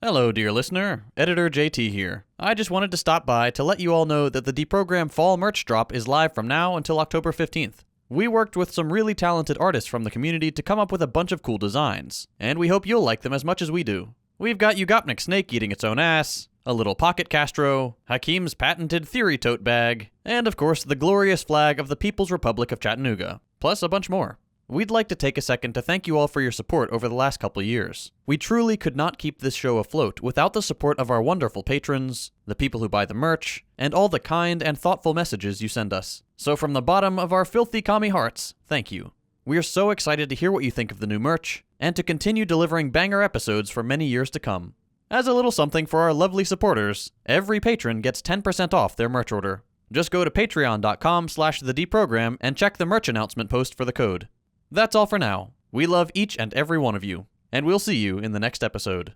Hello, dear listener. Editor JT here. I just wanted to stop by to let you all know that the Deprogram Fall merch drop is live from now until October 15th. We worked with some really talented artists from the community to come up with a bunch of cool designs, and we hope you'll like them as much as we do. We've got Ugopnik Snake eating its own ass, a little pocket Castro, Hakim's patented theory tote bag, and of course the glorious flag of the People's Republic of Chattanooga, plus a bunch more. We'd like to take a second to thank you all for your support over the last couple of years. We truly could not keep this show afloat without the support of our wonderful patrons, the people who buy the merch, and all the kind and thoughtful messages you send us. So from the bottom of our filthy commie hearts, thank you. We are so excited to hear what you think of the new merch, and to continue delivering banger episodes for many years to come. As a little something for our lovely supporters, every patron gets 10% off their merch order. Just go to patreon.com/thedeprogram and check the merch announcement post for the code. That's all for now. We love each and every one of you, and we'll see you in the next episode.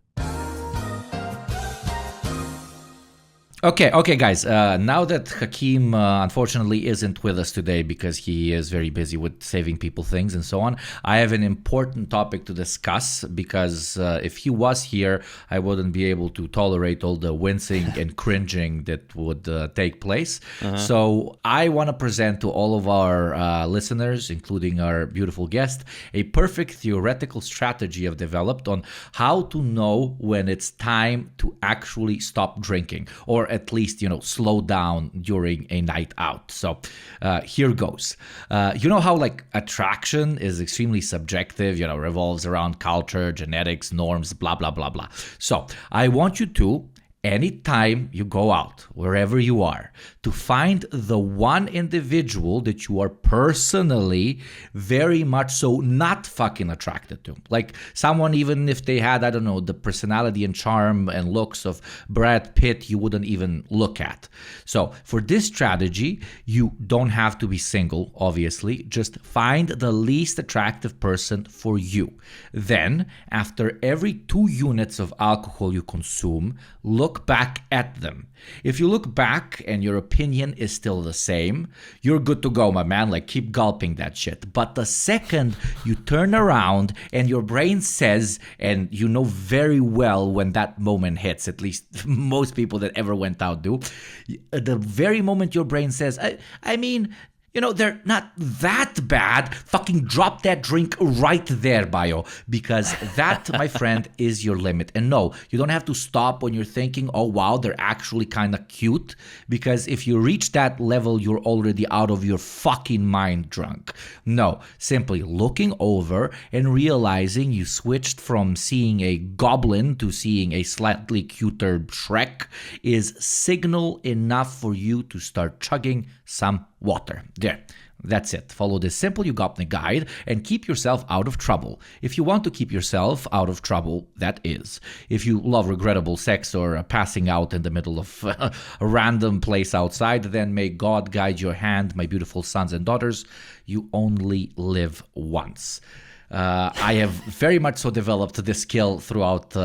Okay, guys. Now that Hakim unfortunately isn't with us today because he is very busy with saving people things and so on, I have an important topic to discuss because if he was here, I wouldn't be able to tolerate all the wincing and cringing that would take place. So I want to present to all of our listeners, including our beautiful guest, a perfect theoretical strategy I've developed on how to know when it's time to actually stop drinking, or at least, slow down during a night out. So here goes. You know how attraction is extremely subjective, revolves around culture, genetics, norms, blah, blah, blah, blah. So I want you to, anytime you go out, wherever you are, to find the one individual that you are personally very much so not fucking attracted to. Like someone, even if they had, the personality and charm and looks of Brad Pitt, you wouldn't even look at. So for this strategy, you don't have to be single, obviously. Just find the least attractive person for you. Then, after every 2 units of alcohol you consume, look back at them. If you look back and your opinion is still the same, you're good to go, my man. Keep gulping that shit. But the second you turn around and your brain says, and you know very well when that moment hits, at least most people that ever went out do, the very moment your brain says, I mean, they're not that bad, fucking drop that drink right there, bio. Because that, my friend, is your limit. And no, you don't have to stop when you're thinking, oh, wow, they're actually kind of cute. Because if you reach that level, you're already out of your fucking mind drunk. No, simply looking over and realizing you switched from seeing a goblin to seeing a slightly cuter Shrek is signal enough for you to start chugging some water. There. That's it. Follow this simple Ugopnik guide and keep yourself out of trouble. If you want to keep yourself out of trouble, that is. If you love regrettable sex or passing out in the middle of a random place outside, then may God guide your hand, my beautiful sons and daughters. You only live once. I have very much so developed this skill throughout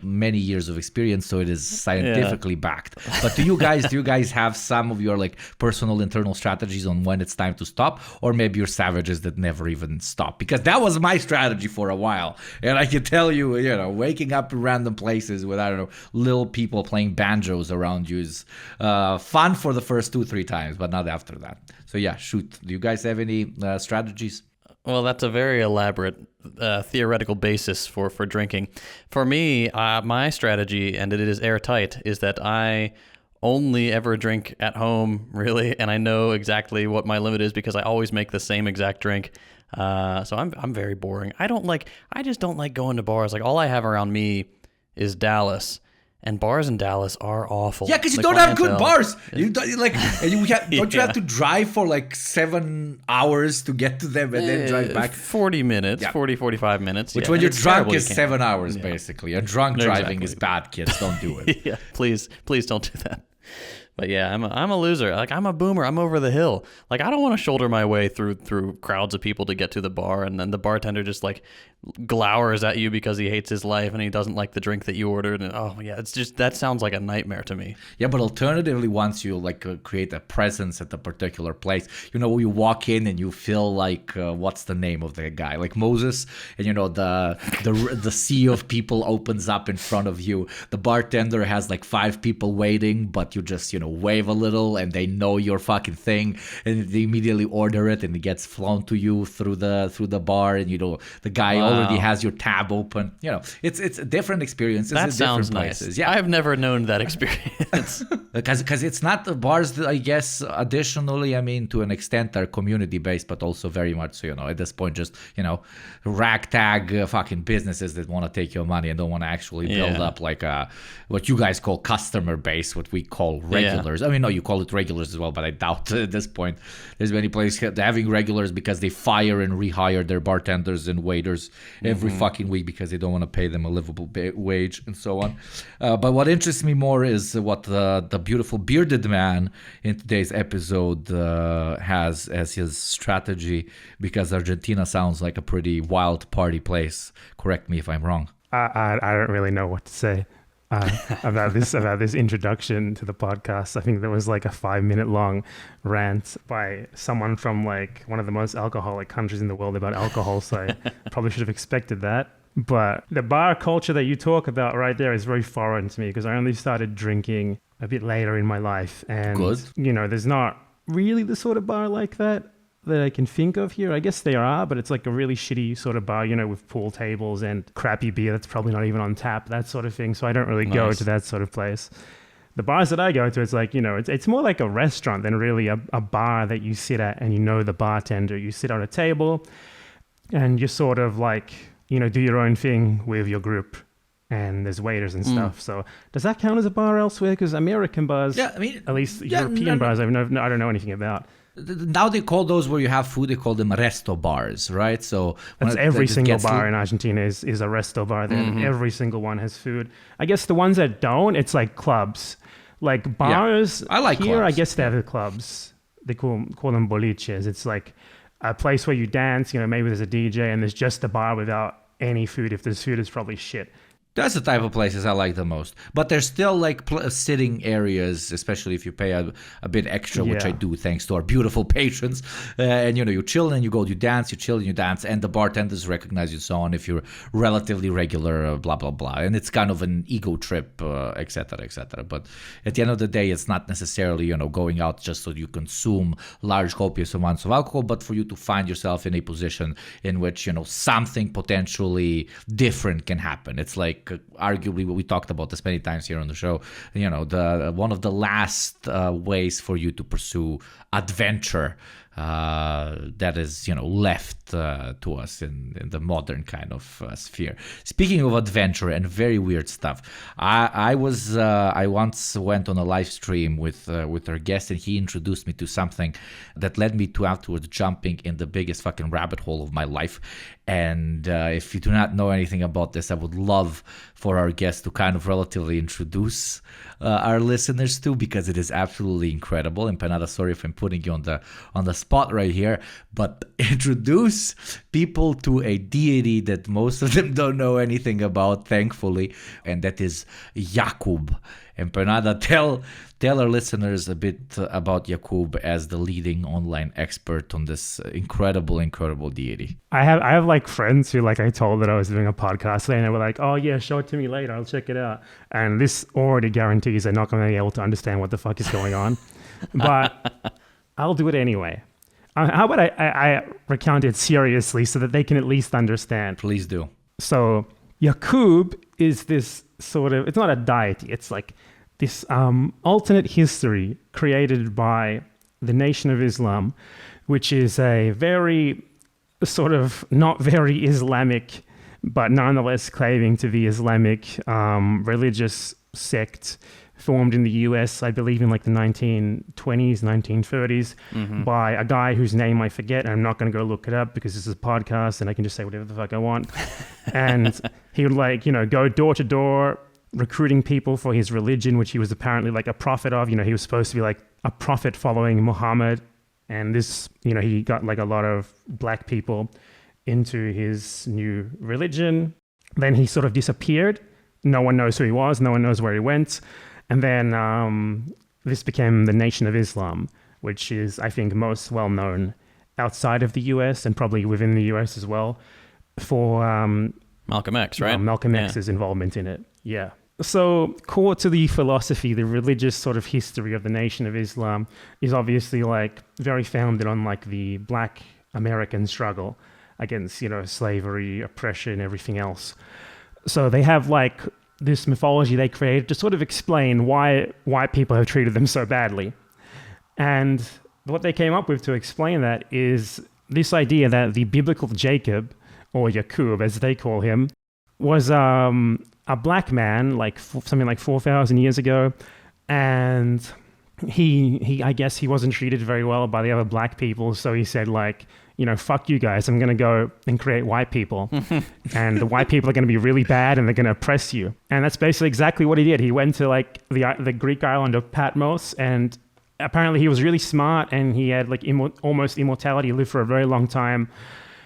many years of experience, so it is scientifically backed. But do you guys have some of your personal internal strategies on when it's time to stop, or maybe you're savages that never even stop? Because that was my strategy for a while, and I can tell you, waking up in random places with little people playing banjos around you is fun for the first 2-3 times, but not after that. So yeah, shoot. Do you guys have any strategies? Well, that's a very elaborate theoretical basis for drinking. For me, my strategy, and it is airtight, is that I only ever drink at home, really, and I know exactly what my limit is because I always make the same exact drink. So I'm very boring. I just don't like going to bars. All I have around me is Dallas. And bars in Dallas are awful. Yeah, because you don't have good bars. Don't you have to drive for 7 hours to get to them and then drive back? 40 minutes, 45 minutes. Which when you're drunk is 7 hours, basically. And drunk driving is bad, kids. Don't do it. Yeah, please don't do that. But yeah, I'm a loser. Like, I'm a boomer. I'm over the hill. Like, I don't want to shoulder my way through crowds of people to get to the bar, and then the bartender just like glowers at you because he hates his life and he doesn't like the drink that you ordered. And oh yeah, it's just, that sounds like a nightmare to me. Yeah, but alternatively, once you like create a presence at a particular place, you know, you walk in and you feel like what's the name of the guy, like Moses, and you know the sea of people opens up in front of you. The bartender has like 5 people waiting, but you just, you know, wave a little and they know your fucking thing, and they immediately order it and it gets flown to you through the bar, and you know the guy already has your tab open. You know, it's a different experience. That sounds nice. Yeah, I've never known that experience. Because it's not the bars that, I guess, additionally, I mean, to an extent are community based, but also very much so, you know, at this point, just, you know, ragtag fucking businesses that want to take your money and don't want to actually build up like what you guys call customer base, what we call regulars. I mean, no, you call it regulars as well, but I doubt at this point there's many places having regulars because they fire and rehire their bartenders and waiters every fucking week because they don't want to pay them a livable wage and so on. But what interests me more is what the beautiful bearded man in today's episode has as his strategy, because Argentina sounds like a pretty wild party place. Correct me if I'm wrong. I don't really know what to say about this introduction to the podcast. I think there was like a 5-minute long rant by someone from like one of the most alcoholic countries in the world about alcohol, so I probably should have expected that. But the bar culture that you talk about right there is very foreign to me, because I only started drinking a bit later in my life, and you know, there's not really the sort of bar like that I can think of here. I guess there are, but it's like a really shitty sort of bar, you know, with pool tables and crappy beer that's probably not even on tap, that sort of thing. So I don't really go to that sort of place. The bars that I go to, it's like, you know, it's more like a restaurant than really a bar that you sit at and you know the bartender. You sit on a table and you sort of like, you know, do your own thing with your group, and there's waiters and stuff. So does that count as a bar elsewhere? Because American bars, I mean, at least European bars, I don't know anything about. Now they call those where you have food, they call them resto bars, right? So that's every single bar in Argentina is a resto bar. There, every single one has food. I guess the ones that don't, it's like clubs, like bars. I like here. Clubs. I guess they're the clubs. They call them boliches. It's like a place where you dance. You know, maybe there's a DJ and there's just a bar without any food. If there's food, it's probably shit. That's the type of places I like the most. But there's still like sitting areas, especially if you pay a bit extra, which I do thanks to our beautiful patrons. And, you know, you chill and you go, you dance, you chill and you dance. And the bartenders recognize you, so on, if you're relatively regular, blah, blah, blah. And it's kind of an ego trip, et cetera, et cetera. But at the end of the day, it's not necessarily, you know, going out just so you consume large copious amounts of alcohol, but for you to find yourself in a position in which, you know, something potentially different can happen. It's like, arguably, we talked about this many times here on the show, you know, one of the last ways for you to pursue adventure that is, you know, left to us in the modern kind of sphere. Speaking of adventure and very weird stuff, I once went on a live stream with our guest, and he introduced me to something that led me to afterwards jumping in the biggest fucking rabbit hole of my life. And if you do not know anything about this, I would love for our guest to kind of relatively introduce our listeners to, because it is absolutely incredible. And Empanada, sorry if I'm putting you on the spot right here, but introduce people to a deity that most of them don't know anything about, thankfully, and that is Yakub. Empanada, tell our listeners a bit about Yakub as the leading online expert on this incredible deity. I have like friends who, like, I told that I was doing a podcast today, and they were like, oh yeah, show it to me later, I'll check it out. And this already guarantees they're not going to be able to understand what the fuck is going on. But I'll do it anyway. How about I recount it seriously so that they can at least understand? Please do. So Yakub is this sort of, it's not a deity, it's like this alternate history created by the Nation of Islam, which is a very sort of not very Islamic, but nonetheless claiming to be Islamic religious sect formed in the US, I believe in like the 1920s, 1930s, by a guy whose name I forget, and I'm not going to go look it up because this is a podcast and I can just say whatever the fuck I want. And he would, like, you know, go door to door recruiting people for his religion, which he was apparently like a prophet of. He was supposed to be like a prophet following Muhammad. And this, he got like a lot of black people into his new religion. Then he sort of disappeared. No one knows who he was. No one knows where he went. And then this became the Nation of Islam, which is, I think, most well known outside of the US and probably within the US as well for Malcolm X, right? Malcolm X's involvement in it. Yeah. So core to the philosophy, the religious sort of history of the Nation of Islam is obviously like very founded on like the black American struggle against, slavery, oppression, everything else. So they have like this mythology they created to sort of explain why white people have treated them so badly. And what they came up with to explain that is this idea that the biblical Jacob, or Yakub as they call him, was a black man, like something like 4,000 years ago, and he I guess he wasn't treated very well by the other black people, so he said like, fuck you guys, I'm going to go and create white people, and the white people are going to be really bad and they're going to oppress you. And that's basically exactly what he did. He went to like the Greek island of Patmos, and apparently he was really smart and he had like almost immortality, he lived for a very long time.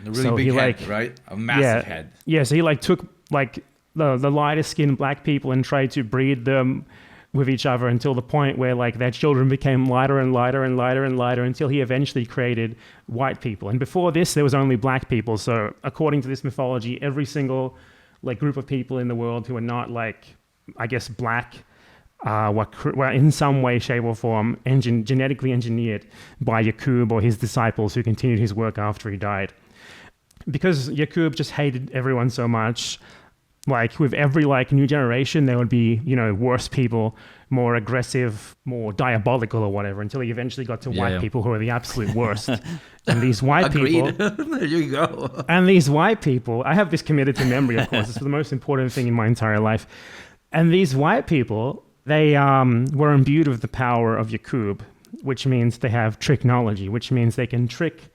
A really big head, right? A massive head. Yeah, so he like took like the lighter skinned black people and tried to breed them with each other until the point where like their children became lighter and lighter and lighter and lighter until he eventually created white people. And before this, there was only black people. So according to this mythology, every single like group of people in the world who are not like, I guess, black were in some way, shape or form genetically engineered by Yakub or his disciples who continued his work after he died. Because Yakub just hated everyone so much, like with every like new generation, there would be, worse people, more aggressive, more diabolical or whatever, until he eventually got to white people who are the absolute worst. And these white people... There you go. And these white people, I have this committed to memory, of course. It's the most important thing in my entire life. And these white people, they were imbued with the power of Yakub, which means they have tricknology, which means they can trick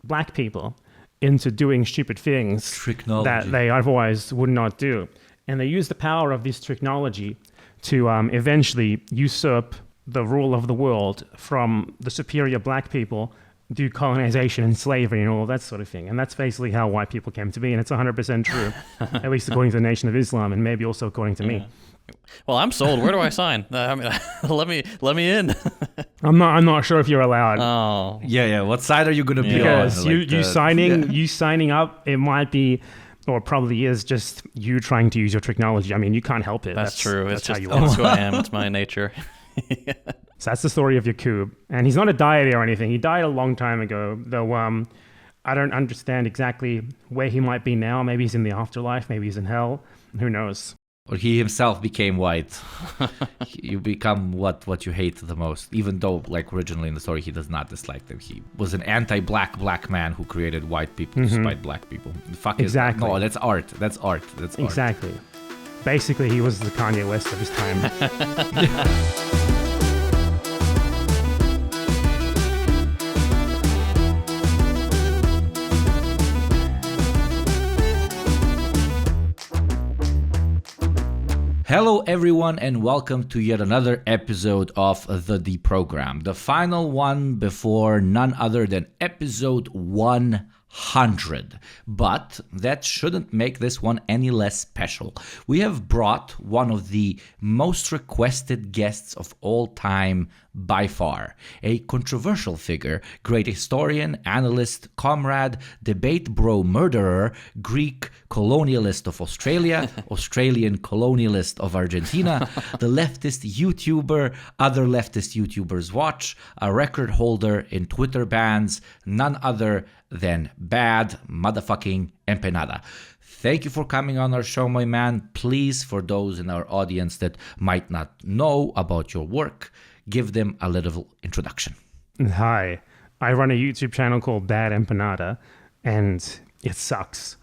black people into doing stupid things that they otherwise would not do. And they use the power of this technology to eventually usurp the rule of the world from the superior black people, do colonization and slavery and all that sort of thing. And that's basically how white people came to be. And it's 100% true, at least according to the Nation of Islam, and maybe also according to me. Well, I'm sold. Where do I sign? I mean, let me in. I'm not sure if you're allowed. Oh, yeah. What side are you going to be on? Because you signing up, it might be, or probably is, just you trying to use your technology. I mean, you can't help it. That's true. That's it's how just you it's who I am. It's my nature. So that's the story of Yakub, and he's not a deity or anything. He died a long time ago, though. I don't understand exactly where he might be now. Maybe he's in the afterlife. Maybe he's in hell. Who knows? Or he himself became white. You become what you hate the most, even though, like originally in the story, he does not dislike them. He was an anti-black man who created white people despite black people. The fuck exactly. No, that's art. That's art. That's art. Exactly. Basically, he was the Kanye West of his time. Hello everyone and welcome to yet another episode of the Deprogram, the final one before none other than episode 100. But that shouldn't make this one any less special. We have brought one of the most requested guests of all time by far, a controversial figure, great historian, analyst, comrade, debate bro murderer, Greek colonialist of Australia, Australian colonialist of Argentina, the leftist YouTuber other leftist YouTubers watch, a record holder in Twitter bans, none other than Bad Motherfucking Empanada. Thank you for coming on our show, my man. Please, for those in our audience that might not know about your work, give them a little introduction. Hi, I run a YouTube channel called BadEmpanada, and it sucks.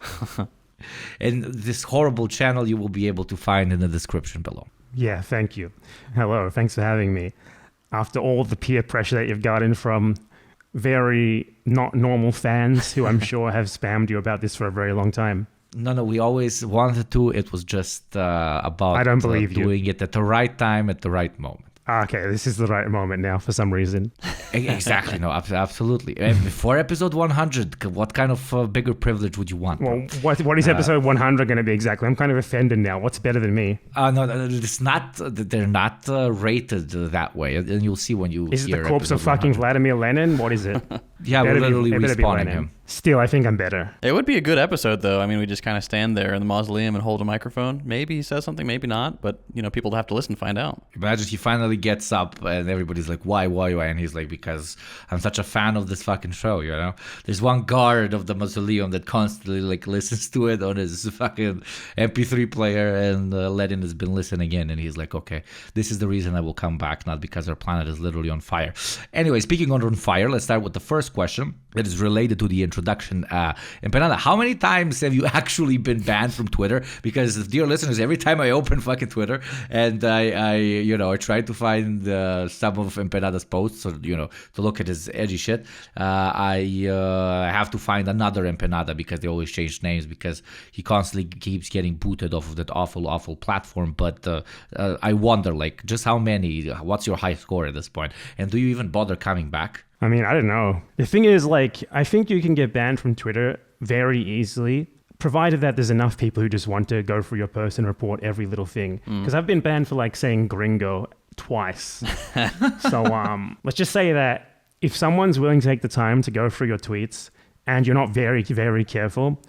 And this horrible channel you will be able to find in the description below. Yeah, thank you. Hello, thanks for having me. After all the peer pressure that you've gotten from very not normal fans who I'm sure have spammed you about this for a very long time. No, we always wanted to. It was just about I don't believe doing it at the right time, at the right moment. Okay, this is the right moment now for some reason. Exactly. No, absolutely. And before episode 100, what kind of bigger privilege would you want? Well, what is episode 100 going to be exactly? I'm kind of offended now. What's better than me? No, it's not. They're not rated that way, and you'll see when you. Is it hear the corpse of fucking 100. Vladimir Lenin? What is it? Yeah, we're literally it better be respawning Lenin. him. Still, I think I'm better. It would be a good episode, though. I mean, we just kind of stand there in the mausoleum and hold a microphone. Maybe he says something, maybe not. But, people have to listen to find out. Imagine he finally gets up and everybody's like, why? And he's like, because I'm such a fan of this fucking show, There's one guard of the mausoleum that constantly listens to it on his fucking MP3 player, and Lenin has been listening in, and he's like, okay, this is the reason I will come back, not because our planet is literally on fire. Anyway, speaking on fire, let's start with the first question that is related to the introduction. Empanada, how many times have you actually been banned from Twitter? Because, dear listeners, every time I open fucking Twitter and I try to find some of Empanada's posts, or to look at his edgy shit, I have to find another Empanada because they always change names, because he constantly keeps getting booted off of that awful platform. But I wonder, just how many? What's your high score at this point? And do you even bother coming back? I mean, I don't know. The thing is, I think you can get banned from Twitter very easily, provided that there's enough people who just want to go through your post and report every little thing. Because I've been banned for saying gringo twice. So let's just say that if someone's willing to take the time to go through your tweets and you're not very, very careful,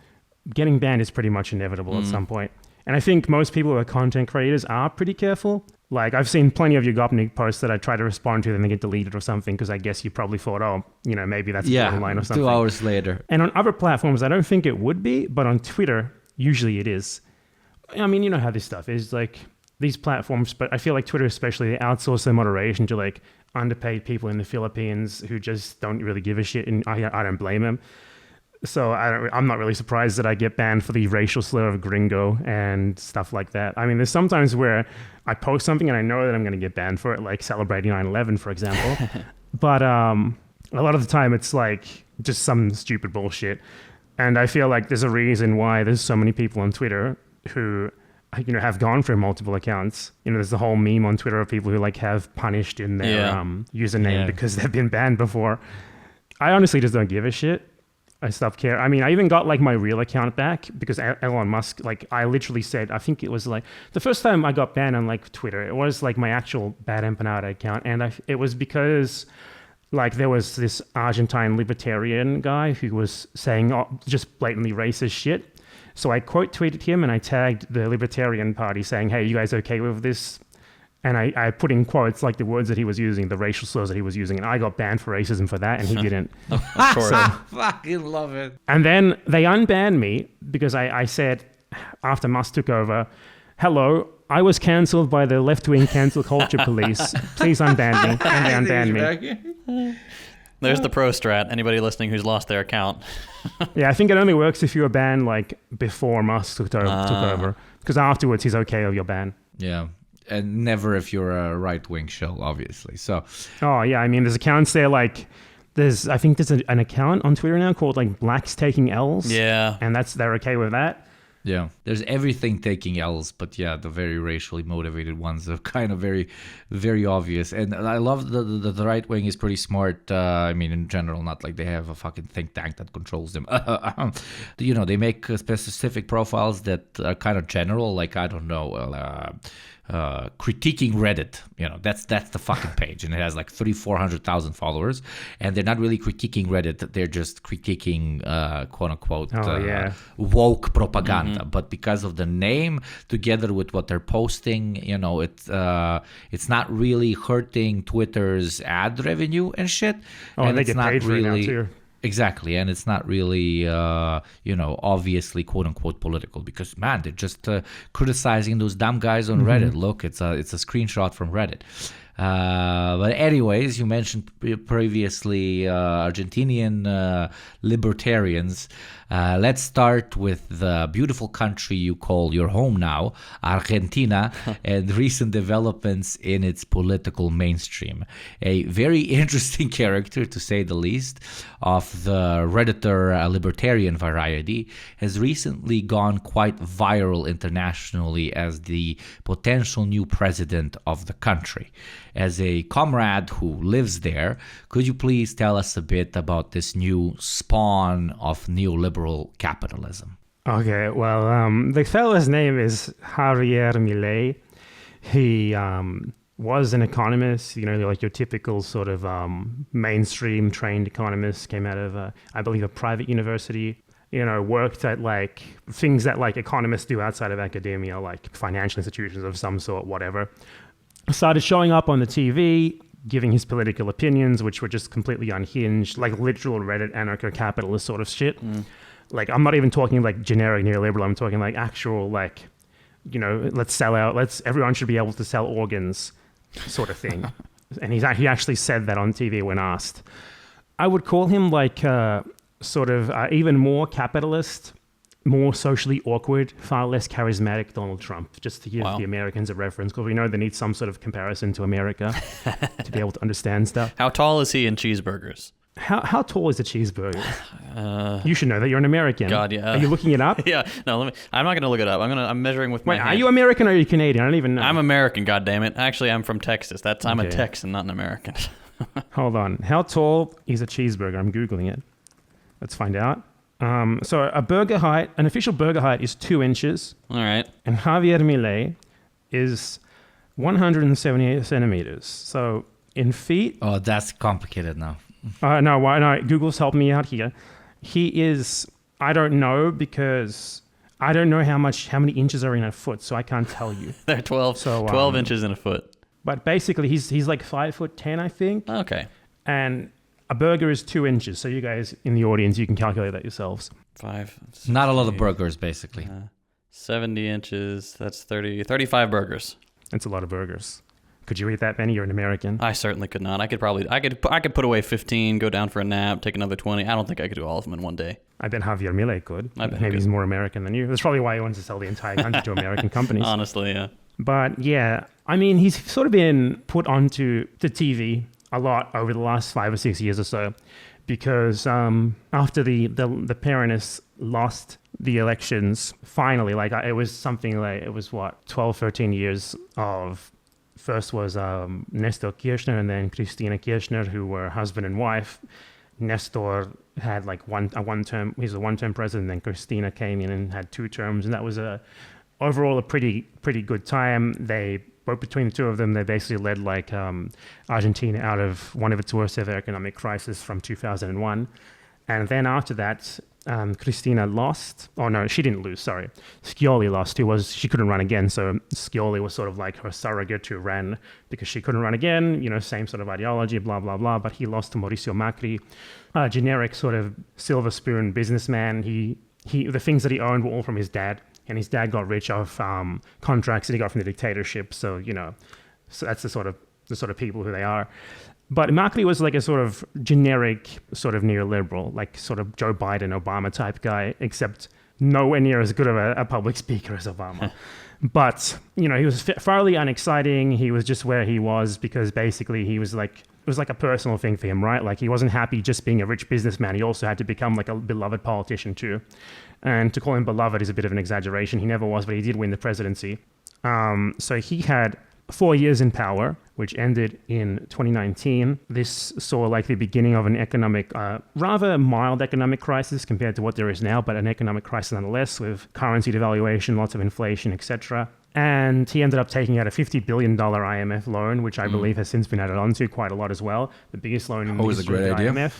getting banned is pretty much inevitable at some point. And I think most people who are content creators are pretty careful. I've seen plenty of your Gopnik posts that I try to respond to, then they get deleted or something, because I guess you probably thought, maybe that's a borderline or something. 2 hours later. And on other platforms, I don't think it would be, but on Twitter, usually it is. I mean, you know how this stuff is, these platforms, but I feel like Twitter especially, they outsource their moderation to underpaid people in the Philippines who just don't really give a shit, and I don't blame them. So I'm not really surprised that I get banned for the racial slur of gringo and stuff like that. I mean, there's sometimes where I post something and I know that I'm going to get banned for it, like celebrating 9/11, for example. But a lot of the time it's just some stupid bullshit. And I feel like there's a reason why there's so many people on Twitter who have gone through multiple accounts. There's the whole meme on Twitter of people who have punished in their username because they've been banned before. I honestly just don't give a shit. I stopped caring. I mean, I even got my real account back because Elon Musk, I literally said, I think it was the first time I got banned on Twitter, it was my actual BadEmpanada account. And it was because there was this Argentine libertarian guy who was saying just blatantly racist shit. So I quote tweeted him and I tagged the Libertarian Party saying, hey, you guys okay with this? And I put in quotes the words that he was using, the racial slurs that he was using, and I got banned for racism for that, and he didn't. Of course. Fucking love it. And then they unbanned me because I said, after Musk took over, hello, I was cancelled by the left-wing cancel culture police. Please unban me. And they unbanned me. There's the pro strat. Anybody listening who's lost their account. Yeah, I think it only works if you were banned before Musk took over. Because afterwards, he's okay with your ban. Yeah. And never if you're a right-wing shell, obviously. So. Oh, yeah. I mean, there's accounts there I think there's an account on Twitter now called Blacks Taking L's. Yeah. And they're okay with that. Yeah. There's everything taking L's, but yeah, the very racially motivated ones are kind of very, very obvious. And I love the right wing is pretty smart. I mean, in general, not they have a fucking think tank that controls them. They make specific profiles that are kind of general, I don't know, critiquing Reddit, that's the fucking page, and it has 300,000-400,000 followers, and they're not really critiquing Reddit, they're just critiquing quote unquote woke propaganda. But because of the name together with what they're posting, it's not really hurting Twitter's ad revenue and shit. And they it's get not paid for really it now too. Exactly, and it's not really, obviously quote-unquote political, because, man, they're just criticizing those dumb guys on Reddit. Look, it's a screenshot from Reddit. But anyways, you mentioned previously Argentinian libertarians. Let's start with the beautiful country you call your home now, Argentina, and recent developments in its political mainstream. A very interesting character, to say the least, of the Redditor libertarian variety has recently gone quite viral internationally as the potential new president of the country. As a comrade who lives there, could you please tell us a bit about this new spawn of neoliberal capitalism? Okay, well, the fellow's name is Javier Milei. He was an economist, like your typical sort of mainstream trained economist, came out of, I believe, a private university, worked at like things that like economists do outside of academia, like financial institutions of some sort, whatever. Started showing up on the TV, giving his political opinions, which were just completely unhinged, like literal Reddit anarcho-capitalist sort of shit. Like, I'm not even talking like generic neoliberal, I'm talking like actual, like, let's sell out, everyone should be able to sell organs sort of thing. And he actually said that on TV when asked. I would call him like sort of even more capitalist, more socially awkward, far less charismatic Donald Trump, just to give the Americans a reference, because we know they need some sort of comparison to America to be able to understand stuff. How tall is he in cheeseburgers? How tall is a cheeseburger? You should know that. You're an American. God, yeah. Are you looking it up? Yeah. No, I'm not gonna look it up. I'm measuring with my hand. Are you American or are you Canadian? I don't even know. I'm American. God damn it. Actually, I'm from Texas. I'm a Texan, not an American. Hold on. How tall is a cheeseburger? I'm googling it. Let's find out. So an official burger height is 2 inches. All right. And Javier Milei is 178 centimeters. So in feet. Oh, that's complicated now. No, Google's helped me out here. He is, I don't know, because I don't know how many inches are in a foot, so I can't tell you. They're 12 inches in a foot. But basically, he's like 5'10", I think. Okay. And a burger is 2 inches. So you guys in the audience, you can calculate that yourselves. 5. Not a lot of burgers, basically. 70 inches. That's 35 burgers. That's a lot of burgers. Could you eat that many? You're an American. I certainly could not. I could put away 15, go down for a nap, take another 20. I don't think I could do all of them in one day. I bet Javier Milei could. Maybe he's more American than you. That's probably why he wants to sell the entire country to American companies. Honestly, yeah. But yeah, I mean, he's sort of been put onto the TV a lot over the last 5 or 6 years or so, because after the Peronists lost the elections, finally, like it was something like, it was 12, 13 years of. First was Nestor Kirchner and then Cristina Kirchner, who were husband and wife. Nestor had like he's a one-term president, then Cristina came in and had 2 terms, and that was overall a pretty good time. Both between the two of them, they basically led like Argentina out of one of its worst ever economic crisis from 2001. And then after that, Cristina lost. Oh no, she didn't lose, sorry. Scioli lost, she couldn't run again. So Scioli was sort of like her surrogate who ran because she couldn't run again, same sort of ideology, blah, blah, blah. But he lost to Mauricio Macri, a generic sort of silver spoon businessman. The things that he owned were all from his dad. And his dad got rich off contracts that he got from the dictatorship. So, so that's the sort of people who they are. But Macri was like a sort of generic sort of neoliberal, like sort of Joe Biden, Obama type guy, except nowhere near as good of a public speaker as Obama. But, he was fairly unexciting. He was just where he was because basically he was like, it was like a personal thing for him, right? Like he wasn't happy just being a rich businessman. He also had to become like a beloved politician too. And to call him beloved is a bit of an exaggeration. He never was, but he did win the presidency. So he had 4 years in power, which ended in 2019. This saw like the beginning of an economic, rather mild economic crisis compared to what there is now, but an economic crisis nonetheless, with currency devaluation, lots of inflation, etc. And he ended up taking out a $50 billion IMF loan, which I believe has since been added on to quite a lot as well. The biggest loan in the history of the IMF,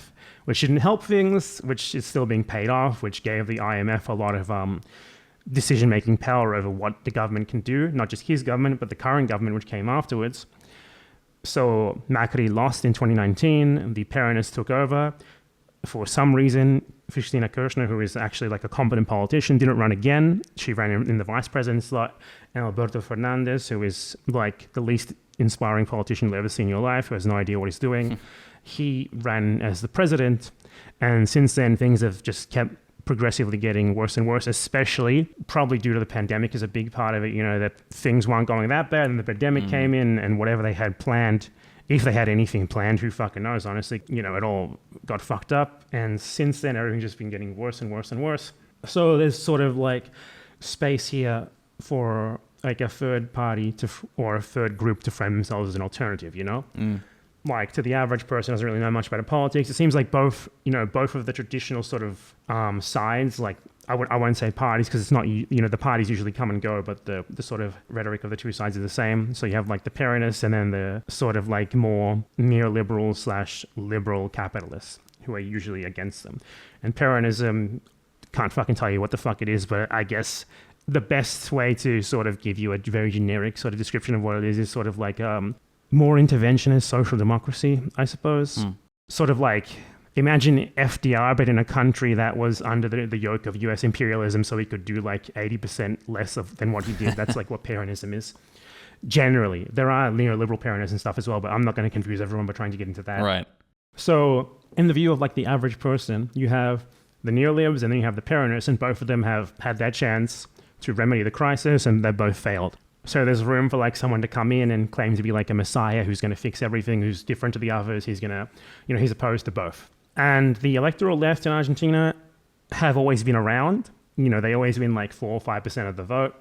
which didn't help things, which is still being paid off, which gave the IMF a lot of decision-making power over what the government can do, not just his government, but the current government, which came afterwards. So Macri lost in 2019. The Peronists took over. For some reason, Cristina Kirchner, who is actually like a competent politician, didn't run again. She ran in the vice president slot. And Alberto Fernandez, who is like the least inspiring politician you'll ever see in your life, who has no idea what he's doing. He ran as the president, and since then things have just kept progressively getting worse and worse, especially probably due to the pandemic is a big part of it, that things weren't going that bad, and the pandemic came in, and whatever they had planned, if they had anything planned, who fucking knows, honestly, it all got fucked up. And since then, everything's just been getting worse and worse and worse. So there's sort of like space here for like a third party or a third group to frame themselves as an alternative, Like to the average person who doesn't really know much about politics. It seems like both of the traditional sort of sides, like I won't say parties because it's not, the parties usually come and go, but the sort of rhetoric of the two sides is the same. So you have like the Peronists and then the sort of like more neoliberal / liberal capitalists who are usually against them. And Peronism, can't fucking tell you what the fuck it is, but I guess the best way to sort of give you a very generic sort of description of what it is sort of like more interventionist social democracy, I suppose. Sort of like, imagine FDR, but in a country that was under the yoke of US imperialism, so he could do like 80% less than what he did. That's like what Peronism is. Generally, there are neoliberal Peronism stuff as well, but I'm not going to confuse everyone by trying to get into that. Right. So in the view of like the average person, you have the neolibs and then you have the Peronists, and both of them have had their chance to remedy the crisis, and they both failed. So there's room for like someone to come in and claim to be like a messiah who's going to fix everything, who's different to the others. He's going to, he's opposed to both. And the electoral left in Argentina have always been around. They always been like 4 or 5% of the vote.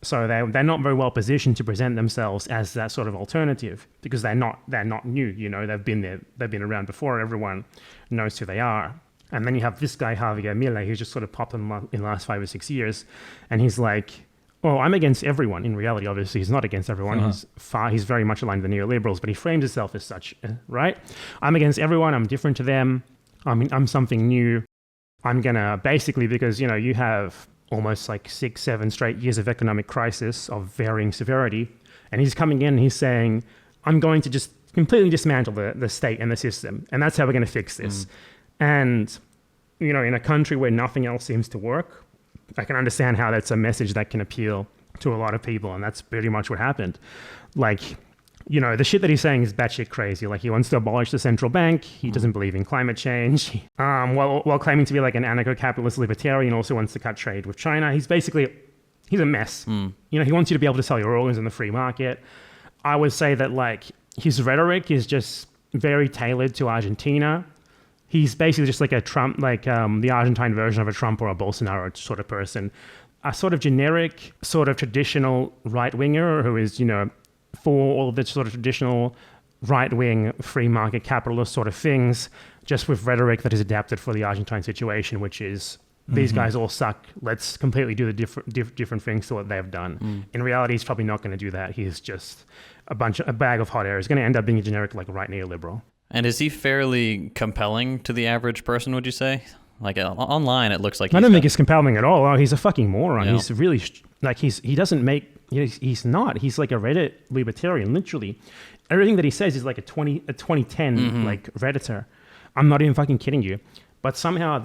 So they're not very well positioned to present themselves as that sort of alternative because they're not new. They've been there, they've been around before. Everyone knows who they are. And then you have this guy Javier Milei, who's just sort of popped in the last 5 or 6 years, and he's like, "Oh, I'm against everyone." In reality, obviously, he's not against everyone. He's very much aligned with the neoliberals, but he frames himself as such, right? I'm against everyone. I'm different to them. I'm something new. I'm gonna basically, because you have almost like 6-7 straight years of economic crisis of varying severity, and he's coming in and he's saying, "I'm going to just completely dismantle the state and the system, and that's how we're going to fix this." And in a country where nothing else seems to work, I can understand how that's a message that can appeal to a lot of people, and that's pretty much what happened. Like, the shit that he's saying is batshit crazy. Like, he wants to abolish the central bank. He doesn't believe in climate change. While claiming to be like an anarcho-capitalist libertarian, also wants to cut trade with China. He's a mess. He wants you to be able to sell your organs in the free market. I would say that like his rhetoric is just very tailored to Argentina. He's basically just like a Trump, like the Argentine version of a Trump or a Bolsonaro sort of person. A sort of generic, sort of traditional right-winger who is, for all of the sort of traditional right-wing free market capitalist sort of things, just with rhetoric that is adapted for the Argentine situation, which is these guys all suck. Let's completely do the different things to what they've done. In reality, he's probably not going to do that. He's just a bag of hot air. He's going to end up being a generic like right neoliberal. And is he fairly compelling to the average person, would you say? Like online, it looks like I don't think he's compelling at all. Oh, he's a fucking moron. Yeah. He's really he's not. He's like a Reddit libertarian, literally. Everything that he says is like a 2010 like Redditor. I'm not even fucking kidding you. But somehow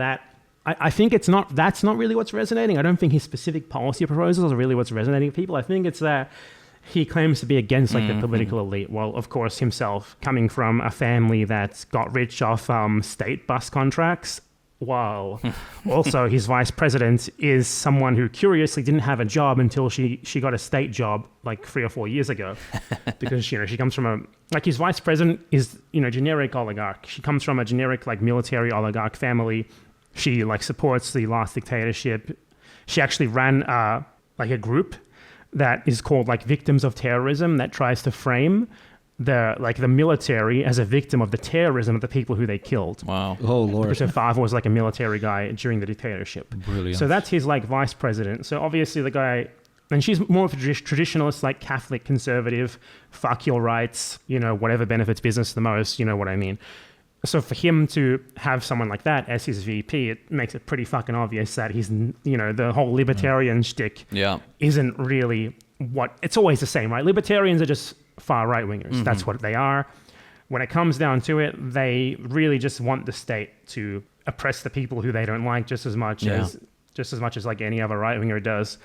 I think that's not really what's resonating. I don't think his specific policy proposals are really what's resonating with people. I think it's that he claims to be against like the political elite. Well, of course, himself coming from a family that's got rich off state bus contracts, while also his vice president is someone who curiously didn't have a job until she got a state job like 3 or 4 years ago, because she comes from his vice president is generic oligarch. She comes from a generic like military oligarch family. She like supports the last dictatorship. She actually ran like a group that is called like Victims of Terrorism that tries to frame the military as a victim of the terrorism of the people who they killed. Wow. Oh, Lord. Because her father was like a military guy during the dictatorship. Brilliant. So that's his like vice president. So obviously the guy, and she's more of a traditionalist, like Catholic conservative, fuck your rights, whatever benefits business the most, you know what I mean. So for him to have someone like that as his VP, it makes it pretty fucking obvious that he's, the whole libertarian shtick isn't really it's always the same, right? Libertarians are just far right-wingers. That's what they are. When it comes down to it, they really just want the state to oppress the people who they don't like just as much as like any other right-winger does,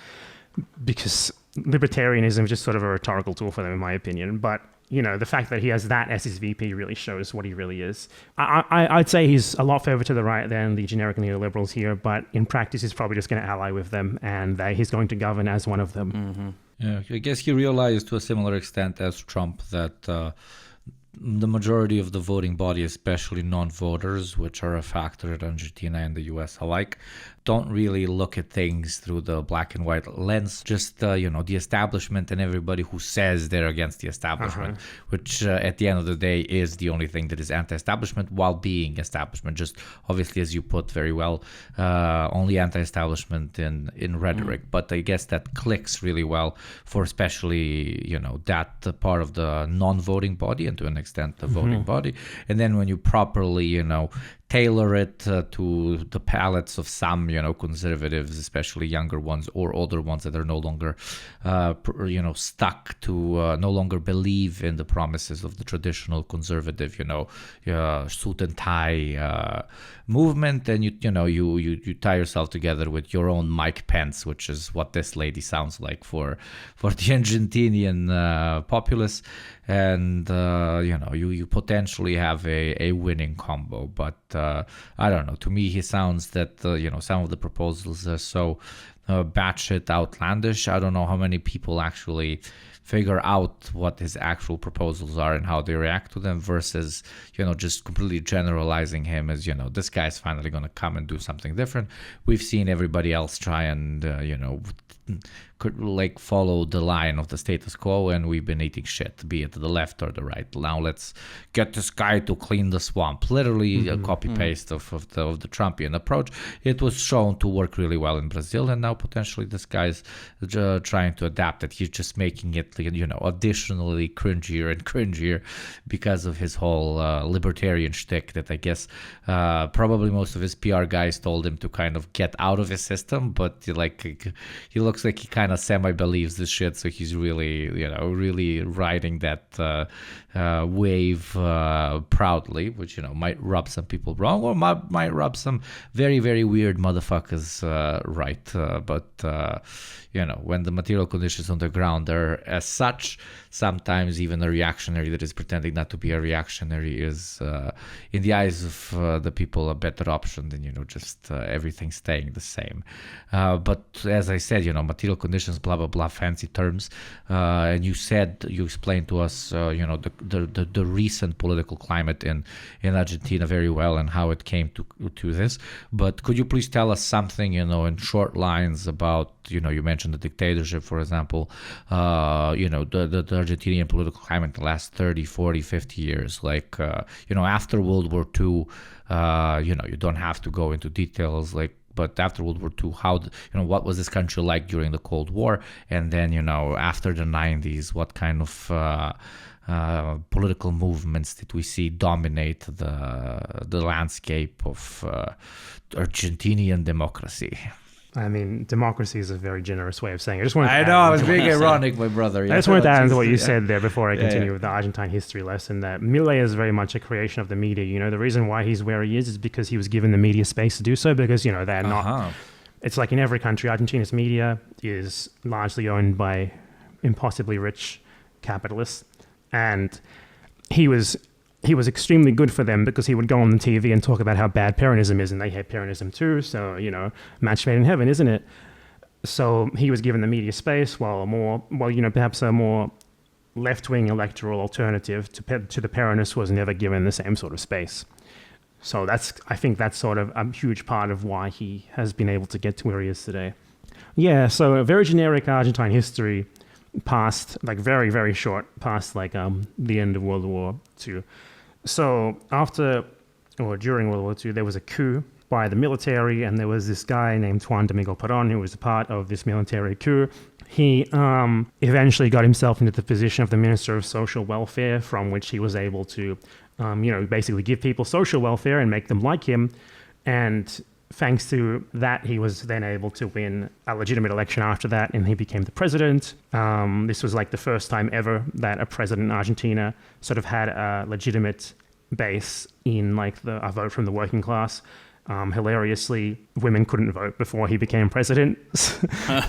because libertarianism is just sort of a rhetorical tool for them, in my opinion. But the fact that he has that as his VP really shows what he really is. I'd say he's a lot further to the right than the generic neoliberals here, but in practice, he's probably just going to ally with them, and he's going to govern as one of them. Mm-hmm. Yeah, I guess he realized to a similar extent as Trump that the majority of the voting body, especially non-voters, which are a factor in Argentina and the US alike, don't really look at things through the black and white lens. Just, the establishment and everybody who says they're against the establishment, which at the end of the day is the only thing that is anti-establishment while being establishment. Just obviously, as you put very well, only anti-establishment in rhetoric. But I guess that clicks really well for especially, that part of the non-voting body and to an extent the voting body. And then when you properly, tailor it to the palates of some, conservatives, especially younger ones or older ones that are no longer, stuck to no longer believe in the promises of the traditional conservative, suit and tie movement. And you tie yourself together with your own Mike Pence, which is what this lady sounds like for the Argentinian populace. And you potentially have a winning combo, but I don't know. To me, he sounds that some of the proposals are so batshit outlandish. I don't know how many people actually figure out what his actual proposals are and how they react to them versus just completely generalizing him as this guy's finally going to come and do something different. We've seen everybody else try and could follow the line of the status quo, and we've been eating shit, be it the left or the right. Now let's get this guy to clean the swamp. Literally a copy paste of the Trumpian approach. It was shown to work really well in Brazil, and now potentially this guy's trying to adapt it. He's just making it additionally cringier and cringier because of his whole libertarian shtick that I guess probably most of his PR guys told him to kind of get out of his system, but he looks like he kind of semi-believes this shit, so he's really, really riding that wave proudly, which, might rub some people wrong or might rub some very, very weird motherfuckers right. But when the material conditions on the ground are as such, sometimes even a reactionary that is pretending not to be a reactionary is, in the eyes of the people, a better option than, just everything staying the same. But as I said, material conditions, blah, blah, blah, fancy terms. And you explained to us, the recent political climate in Argentina very well and how it came to this. But could you please tell us something, in short lines about, you mentioned the dictatorship, for example, the Argentinian political climate in the last 30, 40, 50 years, after World War II, you don't have to go into details, but after World War II, how, what was this country like during the Cold War? And then, after the 90s, what kind of political movements did we see dominate the landscape of Argentinian democracy? I mean, democracy is a very generous way of saying it. I was being ironic, my brother. I just wanted to add into what you said there before I continue with the Argentine history lesson, that Milei is very much a creation of the media. The reason why he's where he is because he was given the media space to do so, because, they're not... It's like in every country, Argentina's media is largely owned by impossibly rich capitalists. And he was extremely good for them because he would go on the TV and talk about how bad Peronism is, and they hate Peronism too. So, match made in heaven, isn't it? So he was given the media space, while perhaps a more left-wing electoral alternative to the Peronists was never given the same sort of space. So I think that's sort of a huge part of why he has been able to get to where he is today. Yeah, so a very generic Argentine history past, very, very short, past the end of World War II. So during World War II, there was a coup by the military, and there was this guy named Juan Domingo Perón who was a part of this military coup. He eventually got himself into the position of the Minister of Social Welfare, from which he was able to, basically give people social welfare and make them like him. And thanks to that, he was then able to win a legitimate election after that, and he became the president. This was the first time ever that a president in Argentina sort of had a legitimate base in a vote from the working class. Hilariously, women couldn't vote before he became president.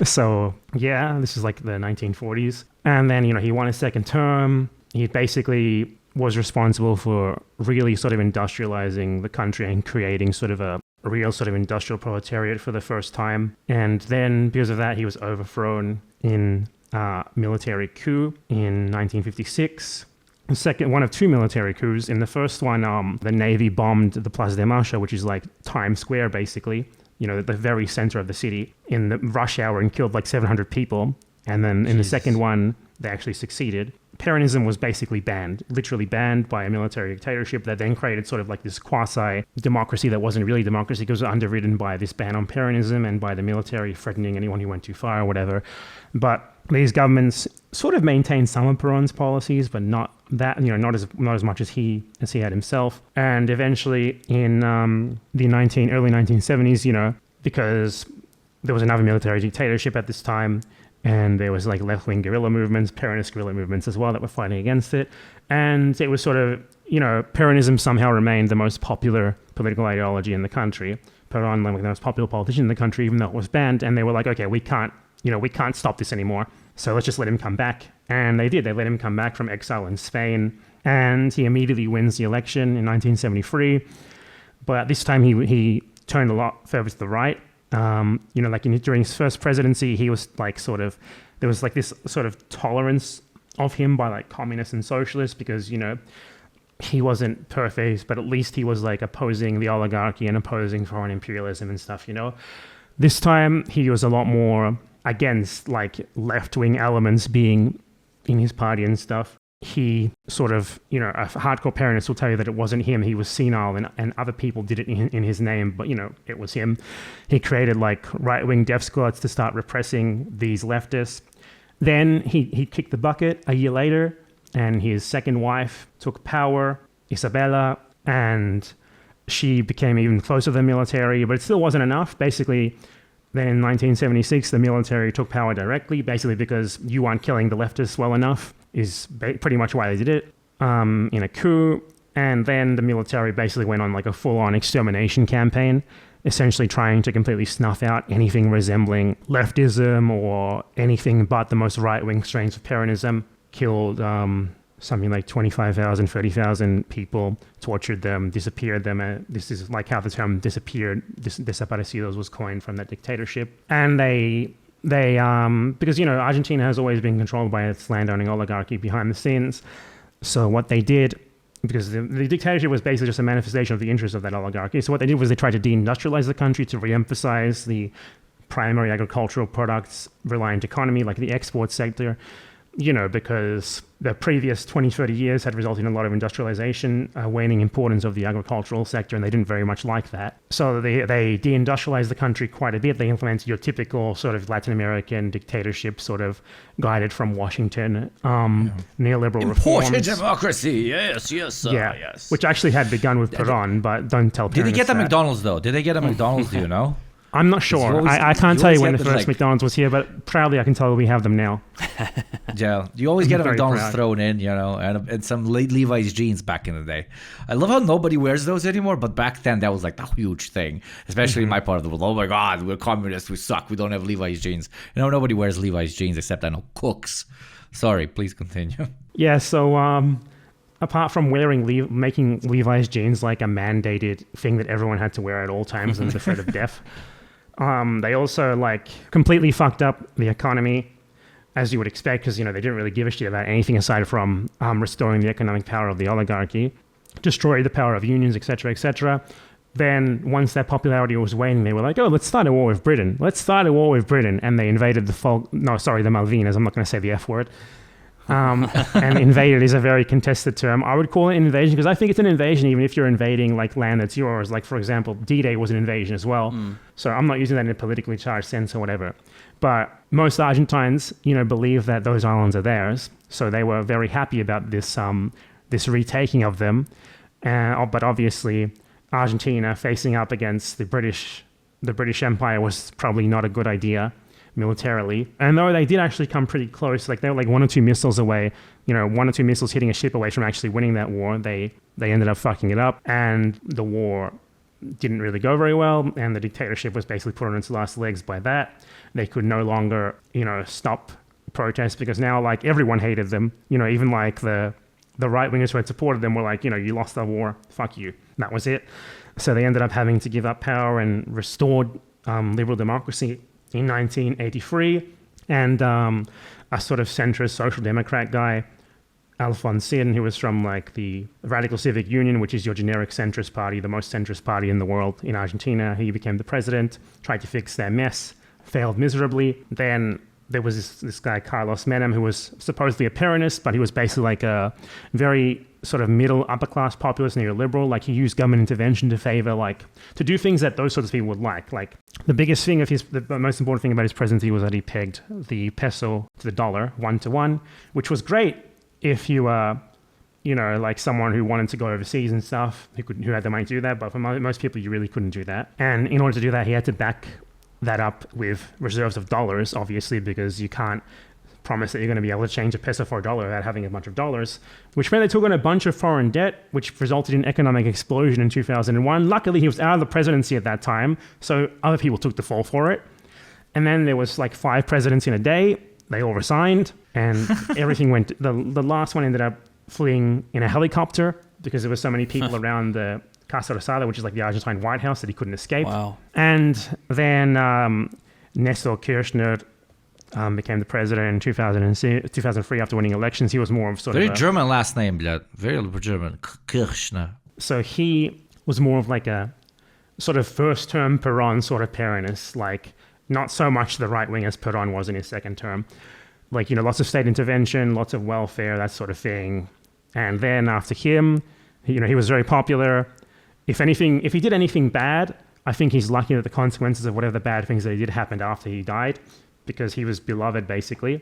So, yeah, this is the 1940s. And then, he won his second term. he basically was responsible for really sort of industrializing the country and creating sort of a real sort of industrial proletariat for the first time. And then because of that, he was overthrown in a military coup in 1956. The second, one of two military coups. In the first one, the Navy bombed the Place de Marcha, which is like Times Square, basically, you know, the very center of the city, in the rush hour, and killed like 700 people. And then in the second one, they actually succeeded. Peronism was basically banned, literally banned by a military dictatorship that then created sort of like this quasi-democracy that wasn't really democracy because it was underwritten by this ban on Peronism and by the military threatening anyone who went too far or whatever. But these governments sort of maintained some of Perón's policies, but not that, you know, not as much as he had himself. And eventually in the early 1970s, you know, because there was another military dictatorship at this time, and there was like left-wing guerrilla movements, Peronist guerrilla movements as well that were fighting against it. And it was sort of, you know, Peronism somehow remained the most popular political ideology in the country. Perón, like the most popular politician in the country, even though it was banned. And they were like, okay, we can't stop this anymore. So let's just let him come back. And they did. They let him come back from exile in Spain. And he immediately wins the election in 1973. But this time he turned a lot further to the right. You know, like during his first presidency, he was like there was like this sort of tolerance of him by like communists and socialists because, you know, he wasn't perfect, but at least he was like opposing the oligarchy and opposing foreign imperialism and stuff, you know. This time he was a lot more against like left-wing elements being in his party and stuff. He sort of, you know, a hardcore Peronist will tell you that it wasn't him. He was senile and other people did it in his name, but, you know, it was him. He created like right-wing death squads to start repressing these leftists. Then he kicked the bucket a year later, and his second wife took power, Isabella, and she became even closer to the military, but it still wasn't enough. Basically, then in 1976, the military took power directly, basically because you aren't killing the leftists well enough, is pretty much why they did it, in a coup. And then the military basically went on like a full-on extermination campaign, essentially trying to completely snuff out anything resembling leftism or anything but the most right-wing strains of Peronism. Killed something like 25,000, 30,000 people, tortured them, disappeared them. This is like how the term desaparecidos was coined from that dictatorship. And they because, you know, Argentina has always been controlled by its landowning oligarchy behind the scenes. So what they did, because the dictatorship was basically just a manifestation of the interests of that oligarchy. So what they did was they tried to deindustrialize the country to re-emphasize the primary agricultural products reliant economy, like the export sector, you know, because the previous 20, 30 years had resulted in a lot of industrialization, waning importance of the agricultural sector, and they didn't very much like that. So they deindustrialized the country quite a bit. They implemented your typical sort of Latin American dictatorship, sort of guided from Washington, neoliberal reforms. Imported democracy, yes. Which actually had begun with Perón, but don't tell Did they get a that. McDonald's, though? Did they get a McDonald's, do you know? I'm not sure. I can't tell you when the first McDonald's was here, but proudly I can tell you we have them now. Yeah, you always get a McDonald's proud. thrown in, you know, and some Levi's jeans back in the day. I love how nobody wears those anymore, but back then that was like a huge thing, especially in my part of the world. Oh my God, we're communists, we suck, we don't have Levi's jeans. You know, nobody wears Levi's jeans except I know cooks. Sorry, please continue. Yeah, so apart from making Levi's jeans like a mandated thing that everyone had to wear at all times under the threat of death, they also like completely fucked up the economy, as you would expect, because, you know, they didn't really give a shit about anything aside from restoring the economic power of the oligarchy, destroyed the power of unions, etc., etc. Then once their popularity was waning, they were like, oh, let's start a war with Britain. And they invaded the Malvinas. I'm not going to say the F word. And invaded is a very contested term. I would call it an invasion because I think it's an invasion even if you're invading like land that's yours. Like, for example, D-Day was an invasion as well. So I'm not using that in a politically charged sense or whatever. But most Argentines, you know, believe that those islands are theirs. So they were very happy about this retaking of them. But obviously, Argentina facing up against the British Empire was probably not a good idea militarily. And though they did actually come pretty close, like they were like 1 or 2 missiles away, you know, 1 or 2 missiles hitting a ship away from actually winning that war, they ended up fucking it up, and the war didn't really go very well, and the dictatorship was basically put on its last legs by that. They could no longer, you know, stop protests because now like everyone hated them, you know, even like the the right-wingers who had supported them were like, you lost the war, fuck you. And that was it. So they ended up having to give up power and restored liberal democracy in 1983. And a sort of centrist social democrat guy, Alfonsin, who was from like the Radical Civic Union, which is your generic centrist party, the most centrist party in the world in Argentina. He became the president, tried to fix their mess, failed miserably. Then there was this guy, Carlos Menem, who was supposedly a Peronist, but he was basically like a very sort of middle, upper-class populist neoliberal. Like he used government intervention to favor, like, to do things that those sorts of people would like. Like the biggest thing of the most important thing about his presidency was that he pegged the peso to the dollar 1-to-1, which was great if you are, like someone who wanted to go overseas and stuff, who had the money to do that. But for most people, you really couldn't do that. And in order to do that, he had to back that up with reserves of dollars, obviously, because you can't promise that you're going to be able to change a peso for a dollar without having a bunch of dollars, which meant they took on a bunch of foreign debt, which resulted in economic explosion in 2001. Luckily, he was out of the presidency at that time, so other people took the fall for it. And then there was like 5 presidents in a day. They all resigned, and everything went. The last one ended up fleeing in a helicopter because there were so many people around the Casa Rosada, which is like the Argentine White House, that he couldn't escape. Wow. And then Nestor Kirchner became the president in 2003 after winning elections. He was more of very German last name, blood. Very German. Kirchner. So he was more of like a sort of first-term Perón sort of Peronist, like not so much the right wing as Perón was in his second term. Like, lots of state intervention, lots of welfare, that sort of thing. And then after him, he was very popular. If he did anything bad, I think he's lucky that the consequences of whatever the bad things that he did happened after he died, because he was beloved, basically.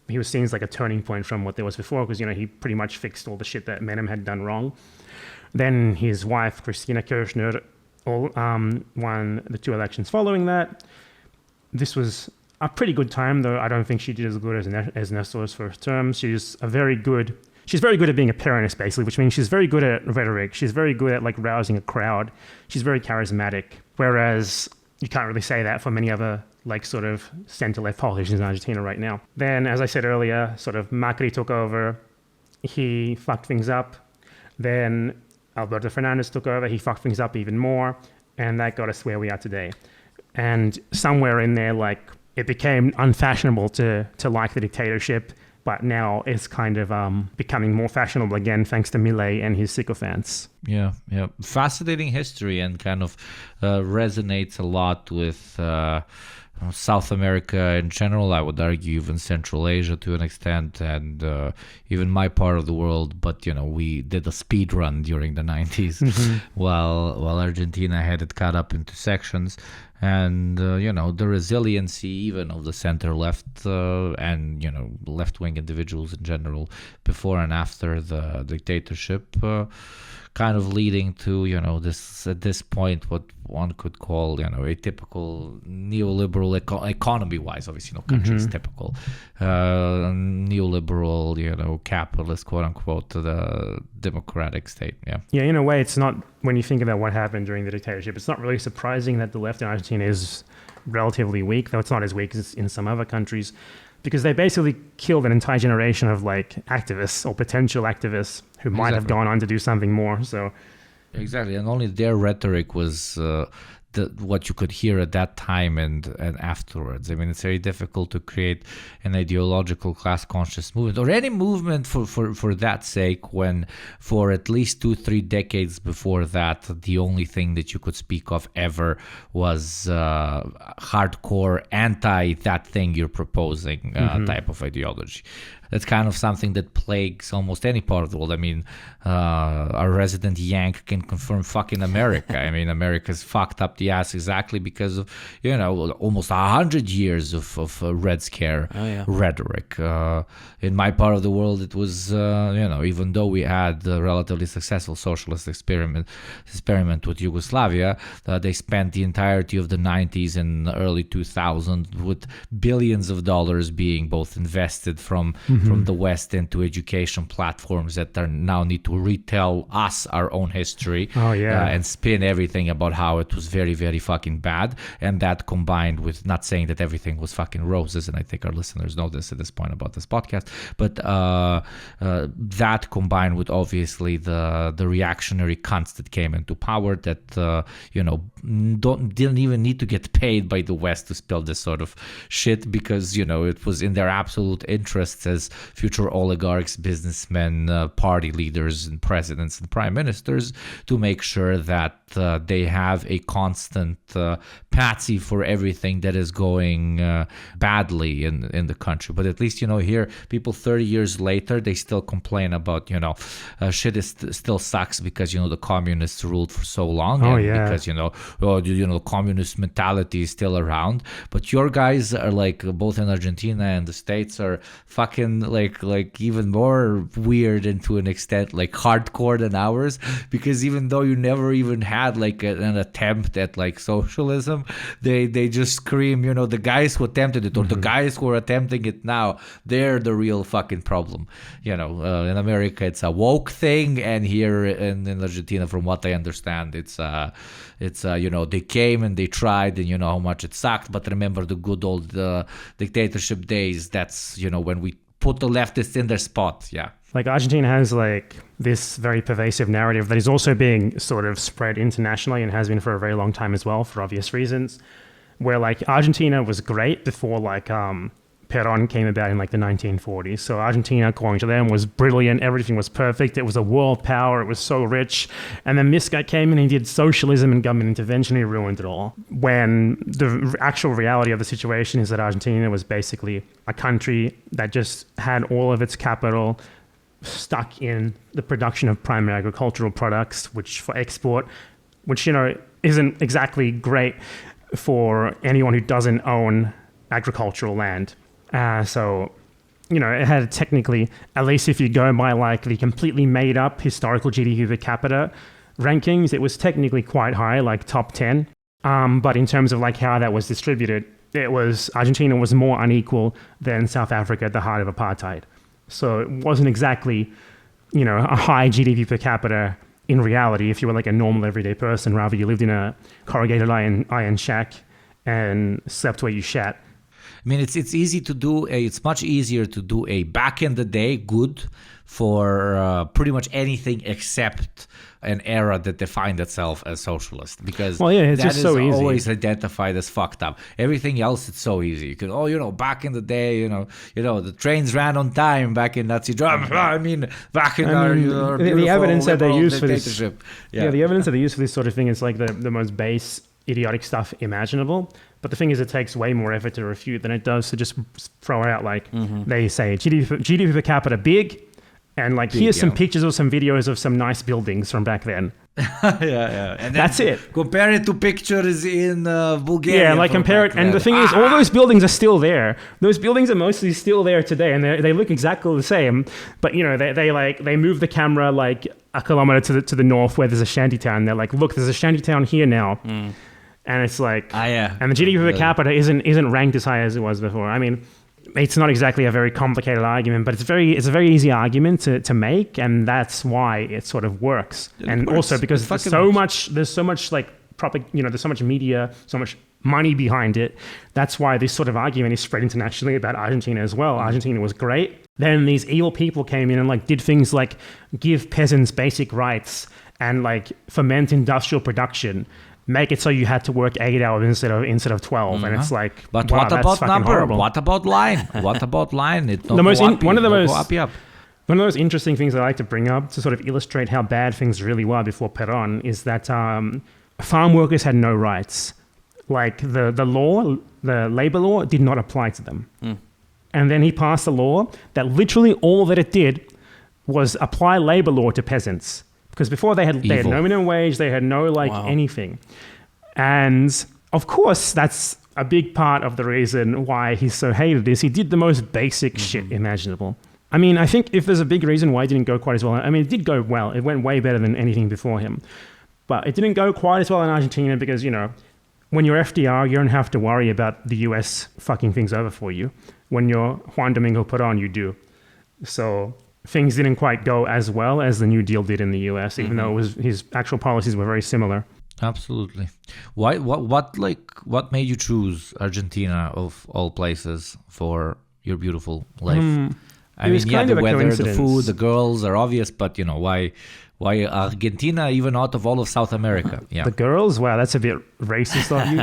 He was seen as like a turning point from what there was before, because, he pretty much fixed all the shit that Menem had done wrong. Then his wife, Cristina Kirchner, won the 2 elections following that. This was a pretty good time, though I don't think she did as good as Nestor's first term. She's very good at being a Peronist, basically, which means she's very good at rhetoric. She's very good at like rousing a crowd. She's very charismatic, whereas you can't really say that for many other like sort of center-left politicians in Argentina right now. Then, as I said earlier, sort of Macri took over. He fucked things up. Then Alberto Fernandez took over. He fucked things up even more, and that got us where we are today. And somewhere in there, like, it became unfashionable to like the dictatorship, but now it's kind of becoming more fashionable again, thanks to Milei and his sycophants. Yeah. Fascinating history, and kind of resonates a lot with South America in general, I would argue even Central Asia to an extent, and even my part of the world. But, we did a speed run during the 90s while Argentina had it cut up into sections. And, the resiliency even of the center-left and, left-wing individuals in general before and after the dictatorship kind of leading to, this at this point, what one could call, a typical neoliberal economy-wise, obviously, no country is typical, neoliberal, capitalist, quote-unquote, the democratic state, Yeah, in a way, it's not, when you think about what happened during the dictatorship, it's not really surprising that the left in Argentina is relatively weak, though it's not as weak as in some other countries, because they basically killed an entire generation of like activists or potential activists who might have gone on to do something more. So exactly, and only their rhetoric was what you could hear at that time and afterwards. I mean, it's very difficult to create an ideological class conscious movement, or any movement for that sake, when for at least 2-3 decades before that, the only thing that you could speak of ever was hardcore anti that thing you're proposing type of ideology. That's kind of something that plagues almost any part of the world. I mean, our resident Yank can confirm fucking America. I mean, America's fucked up the ass exactly because of, almost 100 years of Red Scare rhetoric. In my part of the world, it was, even though we had a relatively successful socialist experiment with Yugoslavia, they spent the entirety of the 90s and early 2000s with billions of dollars being both invested from from the West into education platforms that are now need to retell us our own history. And spin everything about how it was very, very fucking bad. And that combined with, not saying that everything was fucking roses, and I think our listeners know this at this point about this podcast, but that combined with obviously the reactionary cunts that came into power that didn't even need to get paid by the West to spill this sort of shit, because it was in their absolute interests as future oligarchs, businessmen, party leaders and presidents and prime ministers to make sure that they have a constant patsy for everything that is going badly in the country. But at least here people 30 years later, they still complain about shit is still sucks because the communists ruled for so long, because the communist mentality is still around. But your guys are like, both in Argentina and the States, are fucking like even more weird, and to an extent like hardcore than ours, because even though you never even had like an attempt at like socialism, they just scream, the guys who attempted it, or the guys who are attempting it now, they're the real fucking problem. In America it's a woke thing, and here in Argentina, from what I understand, it's they came and they tried, and how much it sucked, but remember the good old dictatorship days. That's when we put the leftists in their spot. Like Argentina has like this very pervasive narrative that is also being sort of spread internationally, and has been for a very long time as well, for obvious reasons, where like Argentina was great before like Perón came about in like the 1940s. So Argentina, according to them, was brilliant. Everything was perfect. It was a world power. It was so rich. And then this guy came in and he did socialism and government intervention. He ruined it all. When the actual reality of the situation is that Argentina was basically a country that just had all of its capital stuck in the production of primary agricultural products, which for export, which, isn't exactly great for anyone who doesn't own agricultural land. So it had technically, at least if you go by like the completely made up historical GDP per capita rankings, it was technically quite high, like top 10. But in terms of like how that was distributed, Argentina was more unequal than South Africa at the heart of apartheid. So it wasn't exactly, a high GDP per capita in reality if you were like a normal everyday person, rather you lived in a corrugated iron shack and slept where you shat. I mean, it's easy to do. It's much easier to do a back in the day good for pretty much anything except an era that defined itself as socialist, because it's that just is so easy. Always identified as fucked up. Everything else, it's so easy. You can, back in the day, the trains ran on time back in Nazi Germany. I mean, back in our the evidence that they use for this, the evidence that they use for this sort of thing is like the most base, idiotic stuff imaginable. But the thing is, it takes way more effort to refute than it does to just throw out like they say GDP per capita big, and like big, here's some pictures or some videos of some nice buildings from back then. And that's it. Compare it to pictures in Bulgaria. Like compare it. And the thing is, all those buildings are still there. Those buildings are mostly still there today, and they look exactly the same. But they move the camera like a kilometer to the north where there's a shantytown. They're like, look, there's a shantytown here now. And it's like, and the GDP per capita isn't ranked as high as it was before. I mean, it's not exactly a very complicated argument, but it's a very easy argument to make, and that's why it sort of works. And also because there's so much like proper, there's so much media, so much money behind it. That's why this sort of argument is spread internationally about Argentina as well. Argentina was great. Then these evil people came in and like did things like give peasants basic rights and like foment industrial production. Make it so you had to work 8 hours instead of 12, and it's like, but wow, what about number? Horrible. What about line? One of the most interesting things I like to bring up to sort of illustrate how bad things really were before Perón is that farm workers had no rights. Like the labor law did not apply to them. And then he passed a law that literally all that it did was apply labor law to peasants. Because before they had no minimum wage, they had no anything. And of course, that's a big part of the reason why he's so hated is he did the most basic shit imaginable. I mean, I think if there's a big reason why it didn't go quite as well, I mean, it did go well. It went way better than anything before him. But it didn't go quite as well in Argentina because, when you're FDR, you don't have to worry about the US fucking things over for you. When you're Juan Domingo Perón, you do. So things didn't quite go as well as the New Deal did in the US, even though his actual policies were very similar. Absolutely. Why? What made you choose Argentina of all places for your beautiful life? I was mean, yeah, kind the of a weather, the coincidence. food, the girls are obvious, but why Argentina even out of all of South America? Yeah, The girls? Wow, that's a bit racist of you.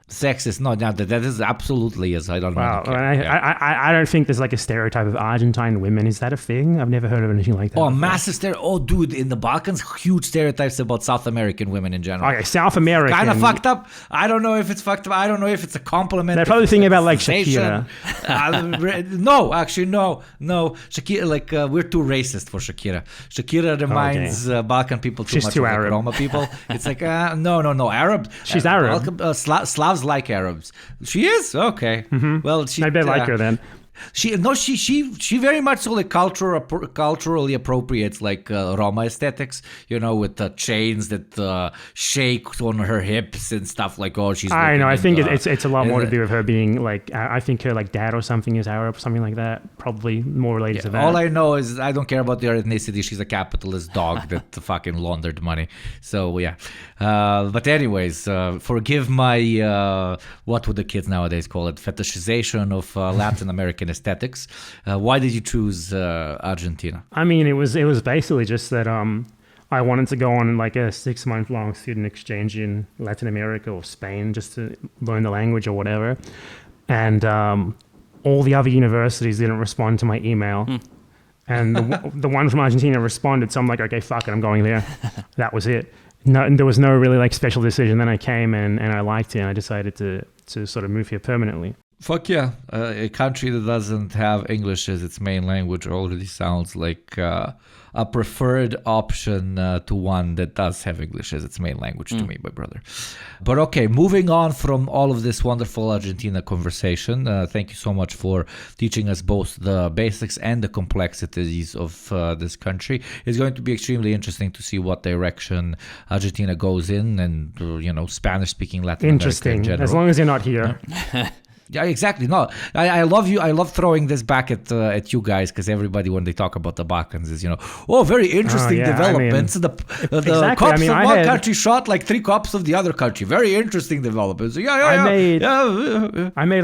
sexist. No, that is absolutely is. I don't Wow. really care. And Yeah. I don't think there's like a stereotype of Argentine women. Is that a thing? I've never heard of anything like that. Oh, before. massive Oh, dude, in the Balkans, huge stereotypes about South American women in general. Okay, South America. Kind of fucked up. I don't know if it's fucked up. I don't know if it's a compliment. They're if probably it's thinking a about like sensation. Shakira. No, actually, no. Shakira, we're too racist for Shakira. Shakira reminds Balkan people too She's much too of like Arab. Roma people. It's like, no. Arab. She's Arab. Slavs like Arabs. She is? Okay. Well, she. Maybe I like her then. She very much so like culturally appropriates like Roma aesthetics, with the chains that shake on her hips and stuff like. Oh, she's. I know. I think looking it's a lot more to do with her being like. I think her like dad or something is Arab, something like that. Probably more related to that. All I know is I don't care about their ethnicity. She's a capitalist dog that fucking laundered money. So yeah. But anyways, forgive my what would the kids nowadays call it? Fetishization of Latin American aesthetics. Why did you choose Argentina? I mean, it was basically just that I wanted to go on like a 6-month-long student exchange in Latin America or Spain just to learn the language or whatever. And all the other universities didn't respond to my email. And the one from Argentina responded. So I'm like, okay, fuck it, I'm going there. That was it. No, and there was no really like special decision. Then I came and I liked it and I decided to sort of move here permanently. Fuck yeah. A country that doesn't have English as its main language already sounds like a preferred option to one that does have English as its main language to me, my brother. But okay, moving on from all of this wonderful Argentina conversation, thank you so much for teaching us both the basics and the complexities of this country. It's going to be extremely interesting to see what direction Argentina goes in and, Spanish-speaking Latin America in Interesting, general. as long as you're not here. Yeah, exactly. No, I love you. I love throwing this back at you guys because everybody, when they talk about the Balkans, is very interesting developments. The exactly. cops I mean, of I one had- country shot like 3 cops of the other country. Very interesting developments. I made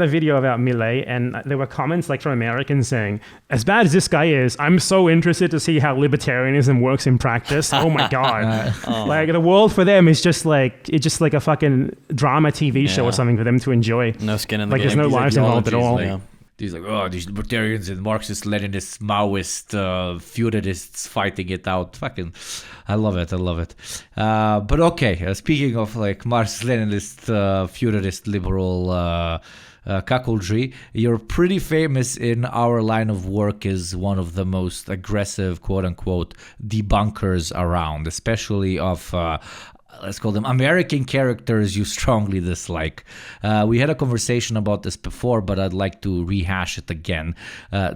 a video about Milei, and there were comments like from Americans saying, "As bad as this guy is, I'm so interested to see how libertarianism works in practice." Oh my god! Like the world for them is just like a fucking drama TV show or something for them to enjoy. No skin in the Like, game. there's no lives involved at all. Yeah. These these libertarians and Marxist, Leninist, Maoist, feudalists fighting it out. Fucking, I love it. But okay, speaking of like Marxist, Leninist, feudalist, liberal cuckoldry, you're pretty famous in our line of work as one of the most aggressive, quote unquote, debunkers around, especially of let's call them American characters you strongly dislike. We had a conversation about this before, but I'd like to rehash it again.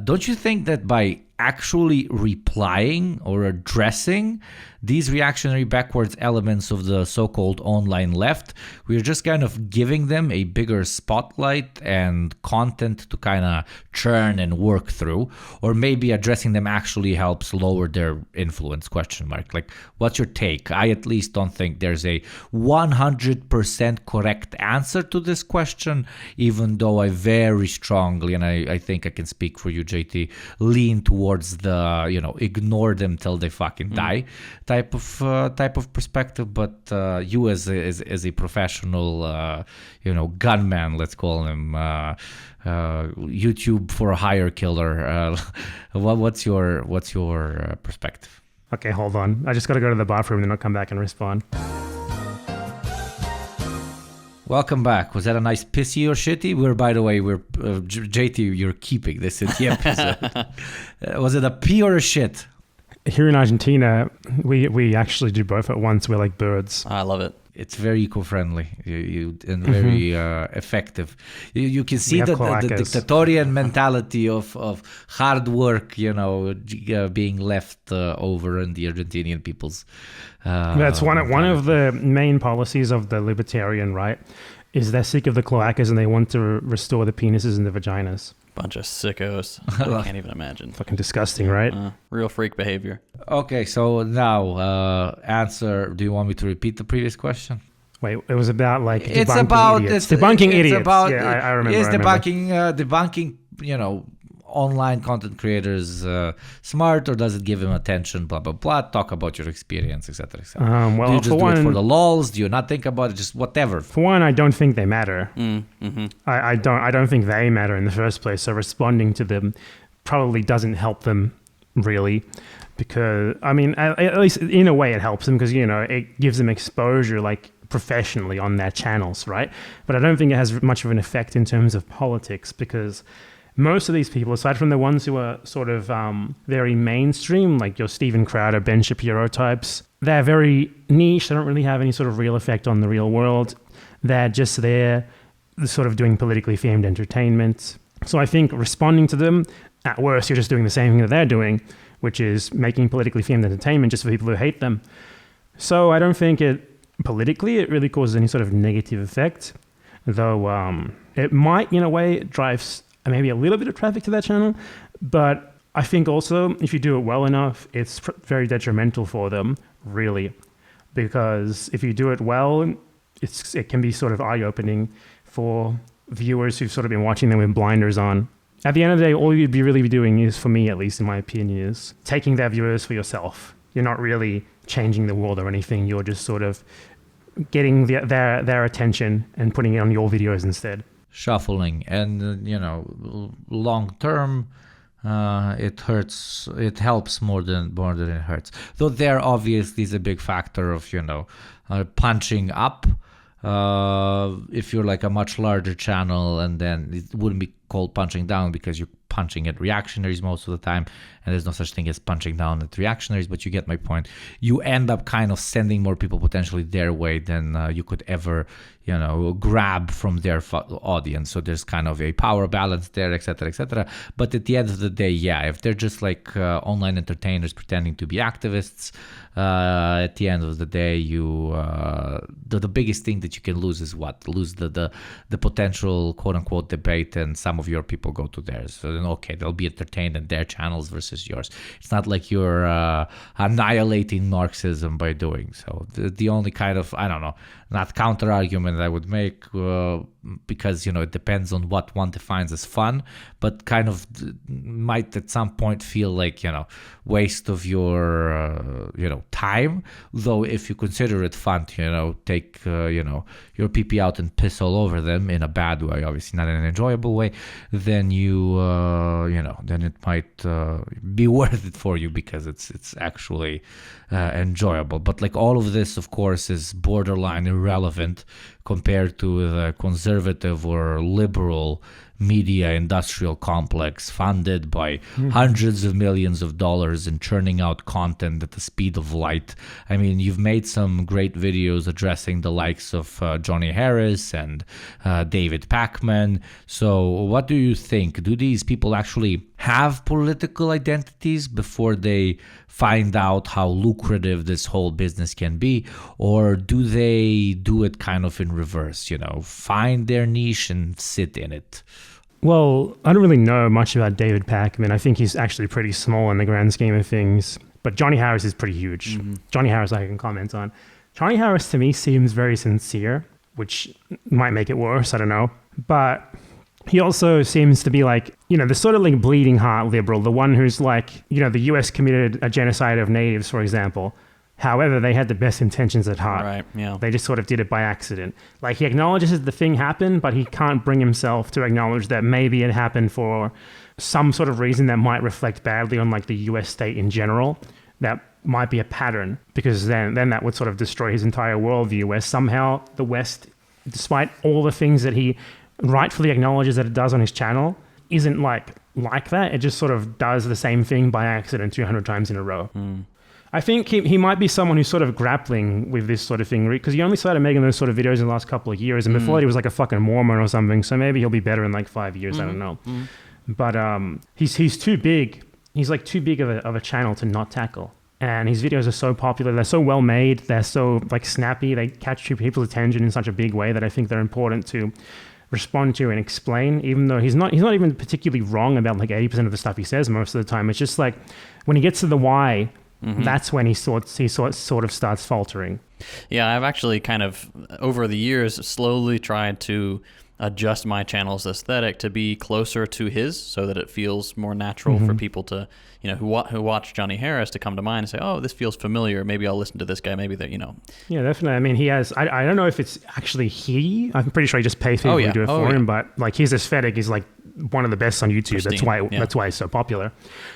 Don't you think that by actually replying or addressing these reactionary backwards elements of the so-called online left, we're just kind of giving them a bigger spotlight and content to kind of churn and work through? Or maybe addressing them actually helps lower their influence, ? Like, what's your take? I at least don't think there's a 100% correct answer to this question, even though I very strongly, and I think I can speak for you, JT, lean towards the, ignore them till they fucking die type of perspective. But you as a professional, gunman, let's call him, YouTube for a hire killer, what's your perspective? Okay, hold on. I just got to go to the bathroom and then I'll come back and respond. Welcome back. Was that a nice pissy or shitty? By the way, JT, you're keeping this in the episode. Was it a pee or a shit? Here in Argentina, we actually do both at once. We're like birds. I love it. It's very eco-friendly and very effective. You can see the dictatorial mentality of hard work, being left over in the Argentinian people's. That's one of the main policies of the libertarian right, is they're sick of the cloacas and they want to restore the penises and the vaginas. Bunch of sickos. I can't even imagine. Fucking disgusting, right? Real freak behavior. Okay, so now answer. Do you want me to repeat the previous question? Wait, it was about like It's debunking about idiots. it's Debunking it's idiots. About, yeah, I remember. Is I remember. debunking online content creators smart, or does it give him attention? Blah blah blah. Talk about your experience, etc. Well, do you just for do one, it for the lols? Do you not think about it? Just whatever. For one, I don't think they matter. Mm-hmm. I don't think they matter in the first place. So responding to them probably doesn't help them really, because I mean, at least in a way, it helps them because it gives them exposure like professionally on their channels, right? But I don't think it has much of an effect in terms of politics, because most of these people, aside from the ones who are sort of very mainstream, like your Steven Crowder, Ben Shapiro types, they're very niche. They don't really have any sort of real effect on the real world. They're just there sort of doing politically themed entertainment. So I think responding to them, at worst, you're just doing the same thing that they're doing, which is making politically themed entertainment just for people who hate them. So I don't think politically it really causes any sort of negative effect, though it might, in a way, drive maybe a little bit of traffic to that channel. But I think also if you do it well enough, it's very detrimental for them, really, because if you do it well, it can be sort of eye-opening for viewers who've sort of been watching them with blinders on. At the end of the day, all you'd be really doing is, for me at least, in my opinion, is taking their viewers for yourself. You're not really changing the world or anything. You're just sort of getting their attention and putting it on your videos instead. Shuffling, and long term, it hurts. It helps more than it hurts. Though there obviously is a big factor of punching up. If you're like a much larger channel, and then it wouldn't be called punching down because you're punching at reactionaries most of the time, and there's no such thing as punching down at reactionaries, but you get my point. You end up kind of sending more people potentially their way than you could ever grab from their audience. So there's kind of a power balance there, etc., etc. But at the end of the day, yeah, if they're just like online entertainers pretending to be activists, at the end of the day, the biggest thing that you can lose is what? Lose the potential quote unquote debate, and some of your people go to theirs. So then, okay, they'll be entertained in their channels versus yours. It's not like you're annihilating Marxism by doing so. The only kind of, I don't know, not counter argument I would make, because it depends on what one defines as fun, but kind of might at some point feel like waste of your time. Though if you consider it fun to take your pee out and piss all over them in a bad way, obviously not in an enjoyable way, then then it might be worth it for you because it's actually enjoyable. But like all of this, of course, is borderline irrelevant compared to the conservative or liberal media industrial complex funded by hundreds of millions of dollars and churning out content at the speed of light. I mean, you've made some great videos addressing the likes of Johnny Harris and David Pacman. So what do you think? Do these people actually have political identities before they find out how lucrative this whole business can be? Or do they do it kind of in reverse, find their niche and sit in it? Well, I don't really know much about David Pacman. I think he's actually pretty small in the grand scheme of things. But Johnny Harris is pretty huge. Mm-hmm. Johnny Harris I can comment on. Johnny Harris to me seems very sincere, which might make it worse, I don't know. But he also seems to be like, the sort of like bleeding heart liberal, the one who's like, the US committed a genocide of natives, for example. However, they had the best intentions at heart. Right, yeah. They just sort of did it by accident. Like, he acknowledges that the thing happened, but he can't bring himself to acknowledge that maybe it happened for some sort of reason that might reflect badly on, like, the US state in general. That might be a pattern, because then that would sort of destroy his entire worldview, where somehow the West, despite all the things that he rightfully acknowledges that it does on his channel, isn't like that. It just sort of does the same thing by accident 200 times in a row. I think he might be someone who's sort of grappling with this sort of thing, because he only started making those sort of videos in the last couple of years, and before that he was like a fucking Mormon or something, so maybe he'll be better in like 5 years, I don't know. But he's too big. He's like too big of a channel to not tackle. And his videos are so popular, they're so well made, they're so like snappy, they catch people's attention in such a big way that I think they're important to respond to and explain, even though he's not even particularly wrong about like 80% of the stuff he says most of the time. It's just like when he gets to the why, that's when he sort of starts faltering. Yeah, I've actually kind of, over the years, slowly tried to adjust my channel's aesthetic to be closer to his, so that it feels more natural for people to, who watch Johnny Harris, to come to mind and say, oh, this feels familiar. Maybe I'll listen to this guy. Maybe that, Yeah, definitely. I mean, he has, I don't know if it's actually he. I'm pretty sure he just pays people to do it for him, but like his aesthetic is like one of the best on YouTube. Pristine. That's why he's so popular.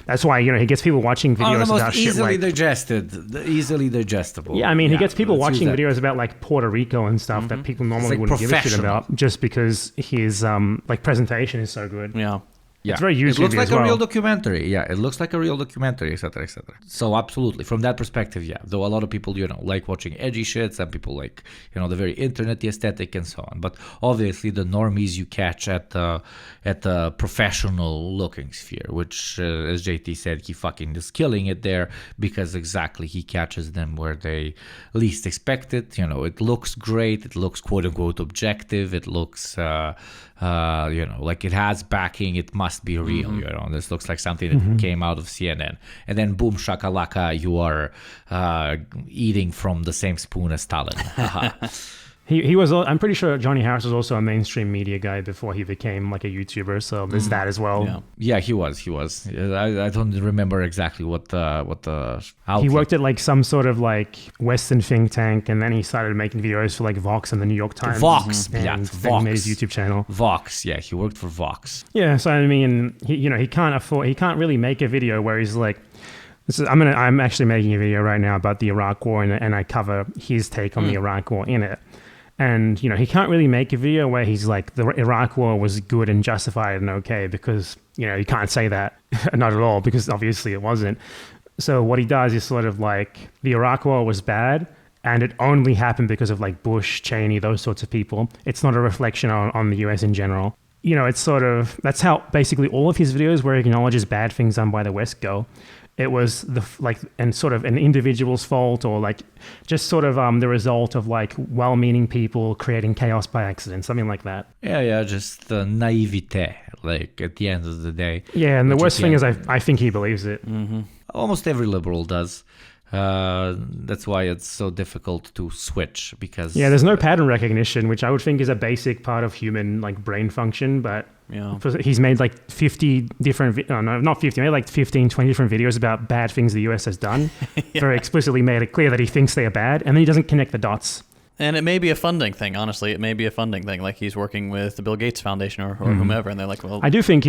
That's why, he gets people watching videos about shit easily like... easily digestible. Yeah, I mean, he gets people watching videos about like Puerto Rico and stuff that people normally wouldn't give a shit about, just because his like presentation is so good. Yeah. Yeah. It's very YouTube. It looks like a real documentary. Yeah, it looks like a real documentary, etc., etc. So absolutely, from that perspective, yeah. Though a lot of people, like watching edgy shit. Some people like, the very internety aesthetic and so on. But obviously, the normies you catch at the professional looking sphere, which, as JT said, he fucking is killing it there, because exactly he catches them where they least expect it. It looks great. It looks quote unquote objective. It looks like it has backing. It must be real. This looks like something that came out of CNN, and then boom shakalaka, you are eating from the same spoon as Stalin. He was. I'm pretty sure Johnny Harris was also a mainstream media guy before he became like a YouTuber. So there's that as well. Yeah, he was. I don't remember exactly what the. He worked at like some sort of like Western think tank, and then he started making videos for like Vox and the New York Times. Vox, and Vox. Then he made his YouTube channel. Vox, yeah, he worked for Vox. Yeah, so I mean, he can't really make a video where he's like. I'm actually making a video right now about the Iraq War, and I cover his take on the Iraq War in it. And, he can't really make a video where he's like, the Iraq War was good and justified and okay, because, you can't say that. Not at all, because obviously it wasn't. So what he does is sort of like, the Iraq War was bad, and it only happened because of like Bush, Cheney, those sorts of people. It's not a reflection on the US in general. It's sort of, that's how basically all of his videos where he acknowledges bad things done by the West go. It was and sort of an individual's fault, or like just sort of the result of like well-meaning people creating chaos by accident, something like that. Yeah, just naivete, like at the end of the day. Yeah, and the worst thing is I think he believes it. Almost every liberal does. That's why it's so difficult to switch, because there's no pattern recognition, which I would think is a basic part of human like brain function, but he's made like 50 different not 50, made like 15 20 different videos about bad things the US has done. Very explicitly made it clear that he thinks they are bad, and then he doesn't connect the dots. And it may be a funding thing, honestly. It may be a funding thing. Like he's working with the Bill Gates Foundation or whomever, and they're like, well... I think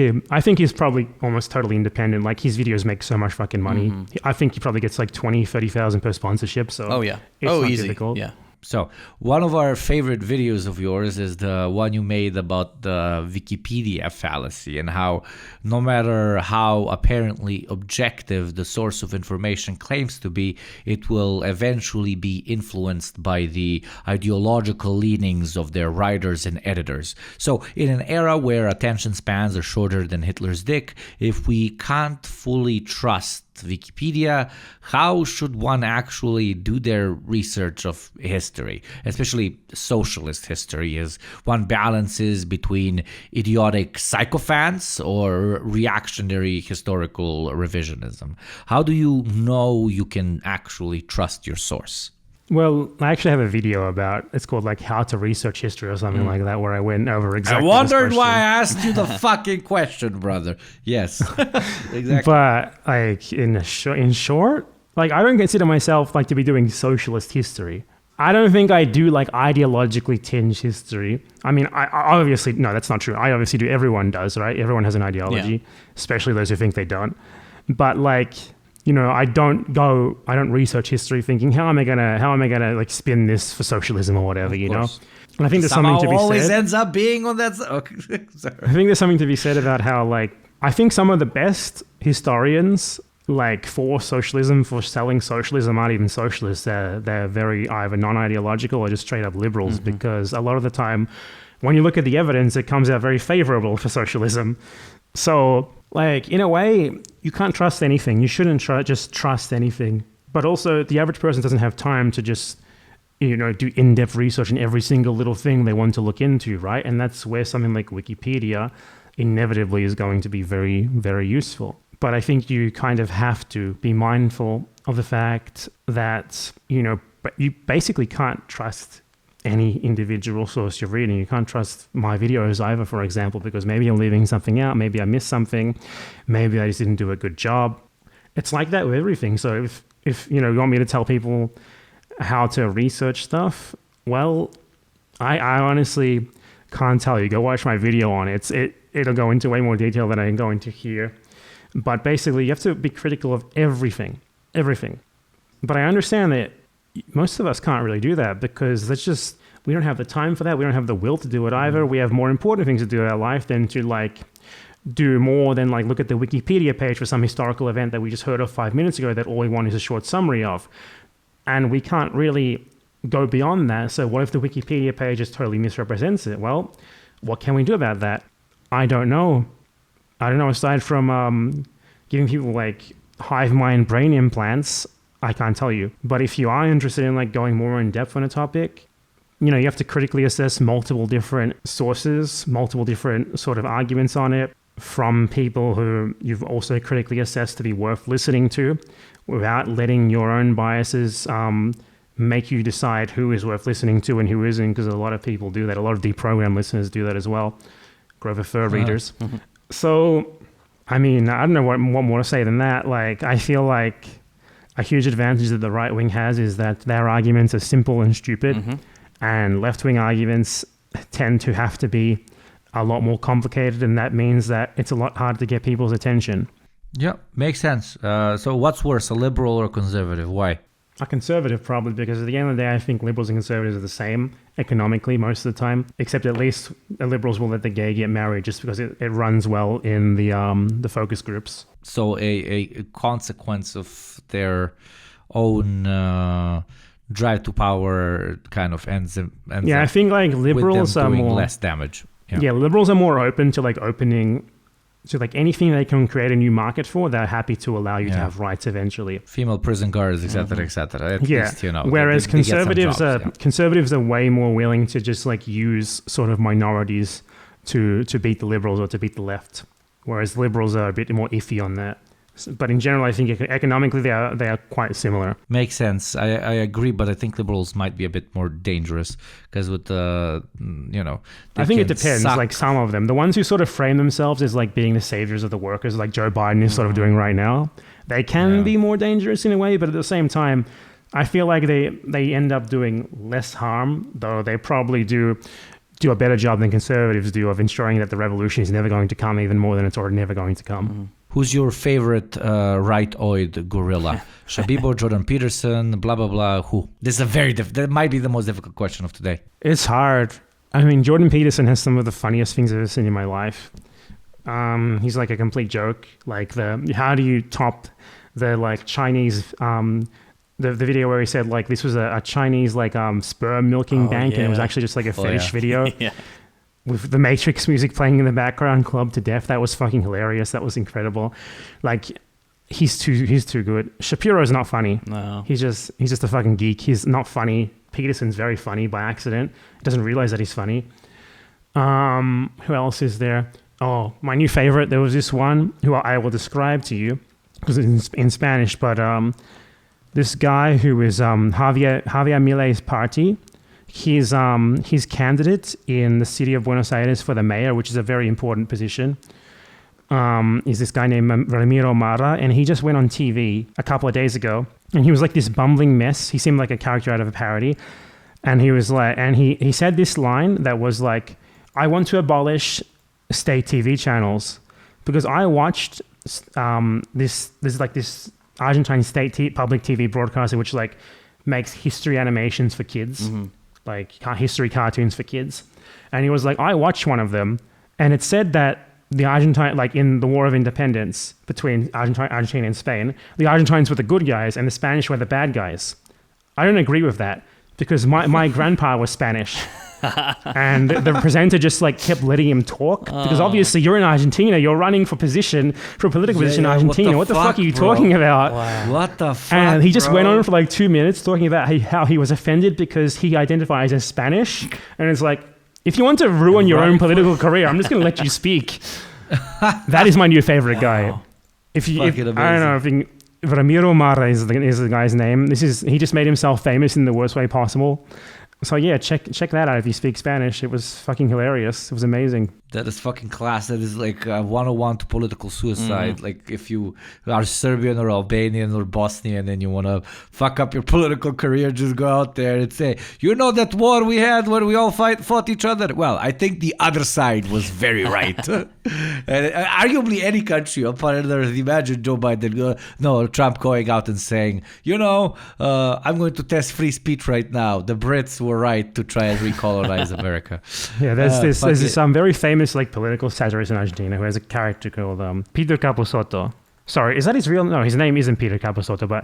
he's probably almost totally independent. Like his videos make so much fucking money. I think he probably gets like 20, 30,000 per sponsorship. So it's not easy. difficult. Yeah. So one of our favorite videos of yours is the one you made about the Wikipedia fallacy, and how no matter how apparently objective the source of information claims to be, it will eventually be influenced by the ideological leanings of their writers and editors. So in an era where attention spans are shorter than Hitler's dick, if we can't fully trust Wikipedia, how should one actually do their research of history, especially socialist history, as one balances between idiotic sycophants or reactionary historical revisionism? How do you know you can actually trust your source? Well, I actually have a video about, it's called like How to Research History or something like that, where I went over exactly I wondered why I asked you the fucking question, brother. Yes, exactly. But like in short, like I don't consider myself like to be doing socialist history. I don't think I do like ideologically tinged history. I mean, I obviously, no, that's not true. I obviously do. Everyone does, right? Everyone has an ideology, especially those who think they don't. But like, I don't research history thinking how am I gonna like spin this for socialism or whatever, And I think there's something to be said. Always ends up being on that. Okay. Sorry. I think there's something to be said about how like I think some of the best historians like for socialism, for selling socialism, aren't even socialists. They're very either non-ideological or just straight up liberals, because a lot of the time when you look at the evidence, it comes out very favorable for socialism. So like in a way, you can't trust anything. You shouldn't just trust anything. But also the average person doesn't have time to just do in-depth research in every single little thing they want to look into, right? And that's where something like Wikipedia inevitably is going to be very, very useful. But I think you kind of have to be mindful of the fact that, you basically can't trust any individual source you're reading. You can't trust my videos either, for example, because maybe I'm leaving something out, maybe I missed something, maybe I just didn't do a good job. It's like that with everything. So if you want me to tell people how to research stuff, well, I honestly can't tell you. Go watch my video on it. It'll go into way more detail than I can go into here. But basically, you have to be critical of everything. But I understand that most of us can't really do that because we don't have the time for that. We don't have the will to do it either. We have more important things to do in our life than to do more than look at the Wikipedia page for some historical event that we just heard of 5 minutes ago that all we want is a short summary of. And we can't really go beyond that. So what if the Wikipedia page just totally misrepresents it? Well, what can we do about that? I don't know. Aside from giving people hive mind brain implants, I can't tell you. But if you are interested in going more in depth on a topic, you have to critically assess multiple different sources, multiple different sort of arguments on it from people who you've also critically assessed to be worth listening to without letting your own biases make you decide who is worth listening to and who isn't, because a lot of people do that. A lot of Deprogram listeners do that as well. Grover Fur readers. Mm-hmm. So, I don't know what more to say than that. I feel like a huge advantage that the right wing has is that their arguments are simple and stupid, and left-wing arguments tend to have to be a lot more complicated, and that means that it's a lot harder to get people's attention. Yeah, makes sense. So what's worse, a liberal or a conservative? Why? A conservative, probably, because at the end of the day, I think liberals and conservatives are the same economically most of the time, except at least the liberals will let the gay get married just because it runs well in the focus groups. So a consequence of their own drive to power kind of ends yeah, I think liberals with them are doing more less damage. Yeah, liberals are more open to opening. So anything they can create a new market for, they're happy to allow you to have rights eventually. Female prison guards, etc., etc. At least, Whereas they conservatives get some jobs, conservatives are way more willing to just use sort of minorities to beat the liberals or to beat the left. Whereas liberals are a bit more iffy on that. But in general, I think economically they are quite similar. Makes sense. I agree, but I think liberals might be a bit more dangerous because with the, I think it depends. Some of them, the ones who sort of frame themselves as being the saviors of the workers, like Joe Biden is sort of doing right now, they can be more dangerous in a way. But at the same time, I feel like they end up doing less harm, though they probably do a better job than conservatives do of ensuring that the revolution is never going to come, even more than it's already never going to come. Mm-hmm. Who's your favorite right-oid gorilla? Shabibo, Jordan Peterson, blah, blah, blah. Who? This is that might be the most difficult question of today. It's hard. Jordan Peterson has some of the funniest things I've ever seen in my life. He's a complete joke. How do you top the Chinese, the video where he said this was a Chinese sperm milking bank, and it was actually just a fetish video. Yeah. With the Matrix music playing in the background, clubbed to death. That was fucking hilarious. That was incredible. He's too good. Shapiro's not funny. No. He's just a fucking geek. He's not funny. Peterson's very funny by accident. He doesn't realize that he's funny. Who else is there? Oh, my new favorite. There was this one who I will describe to you because it's in Spanish, but this guy who is Javier Milei's party. He's candidate in the city of Buenos Aires for the mayor, which is a very important position. Is this guy named Ramiro Mara, and he just went on TV a couple of days ago, and he was this bumbling mess. He seemed like a character out of a parody, and he was he said this line that was I want to abolish state TV channels because I watched this Argentine state public TV broadcaster which makes history animations for kids. Mm-hmm. History cartoons for kids. And he was I watched one of them, and it said that the Argentine, in the War of Independence between Argentina and Spain, the Argentines were the good guys and the Spanish were the bad guys. I don't agree with that, because my grandpa was Spanish. And the presenter just like kept letting him talk because obviously you're in Argentina, you're running for political position in Argentina. What the fuck are you talking about? Wow. What the fuck? And he just went on for like 2 minutes talking about how he was offended because he identifies as Spanish. And it's like, if you want to ruin your own political career, I'm just going to let you speak. That is my new favorite guy. I don't know, Ramiro Mara is the guy's name. He just made himself famous in the worst way possible. So yeah, check that out if you speak Spanish. It was fucking hilarious. It was amazing. That is fucking class. That is like 101 to political suicide. Like if you are Serbian or Albanian or Bosnian and you want to fuck up your political career, just go out there and say, you know that war we had where we all fought each other? Well, I think the other side was very right. And arguably any country on planet Earth, imagine Joe Biden, Trump going out and saying, I'm going to test free speech right now. The Brits were right to try and recolonize America. Yeah, there's some very famous like political satirist in Argentina who has a character called Peter Capusotto. Sorry, is that his real? No, his name isn't Peter Capusotto, but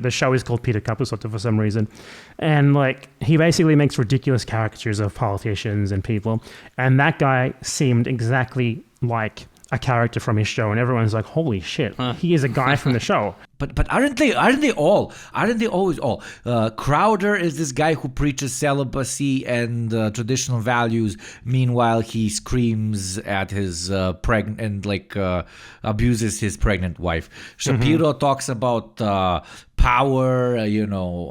the show is called Peter Capusotto for some reason. And like he basically makes ridiculous caricatures of politicians and people. And that guy seemed exactly like a character from his show, and everyone's like, holy shit, he is a guy from the show. But aren't they always all? Crowder is this guy who preaches celibacy and traditional values. Meanwhile, he screams at his pregnant and abuses his pregnant wife. Shapiro talks about power,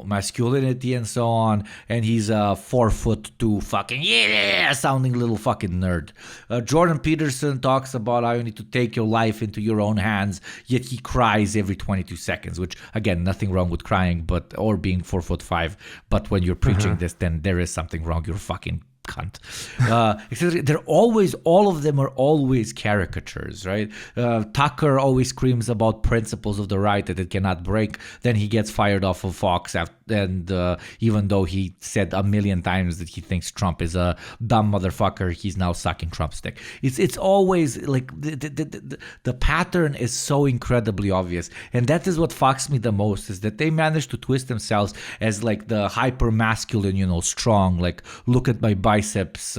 masculinity and so on, and he's a 4'2" fucking sounding little fucking nerd. Jordan Peterson talks about how you need to take your life into your own hands, yet he cries every 22 seconds, which again, nothing wrong with crying, or being 4'5", but when you're preaching this, then there is something wrong. You're fucking cunt. All of them are always caricatures, right? Tucker always screams about principles of the right that it cannot break. Then he gets fired off of Fox, and even though he said 1,000,000 times that he thinks Trump is a dumb motherfucker, he's now sucking Trump's dick. It's always like the pattern is so incredibly obvious, and that is what fucks me the most, is that they managed to twist themselves as like the hyper masculine, strong, like look at my biceps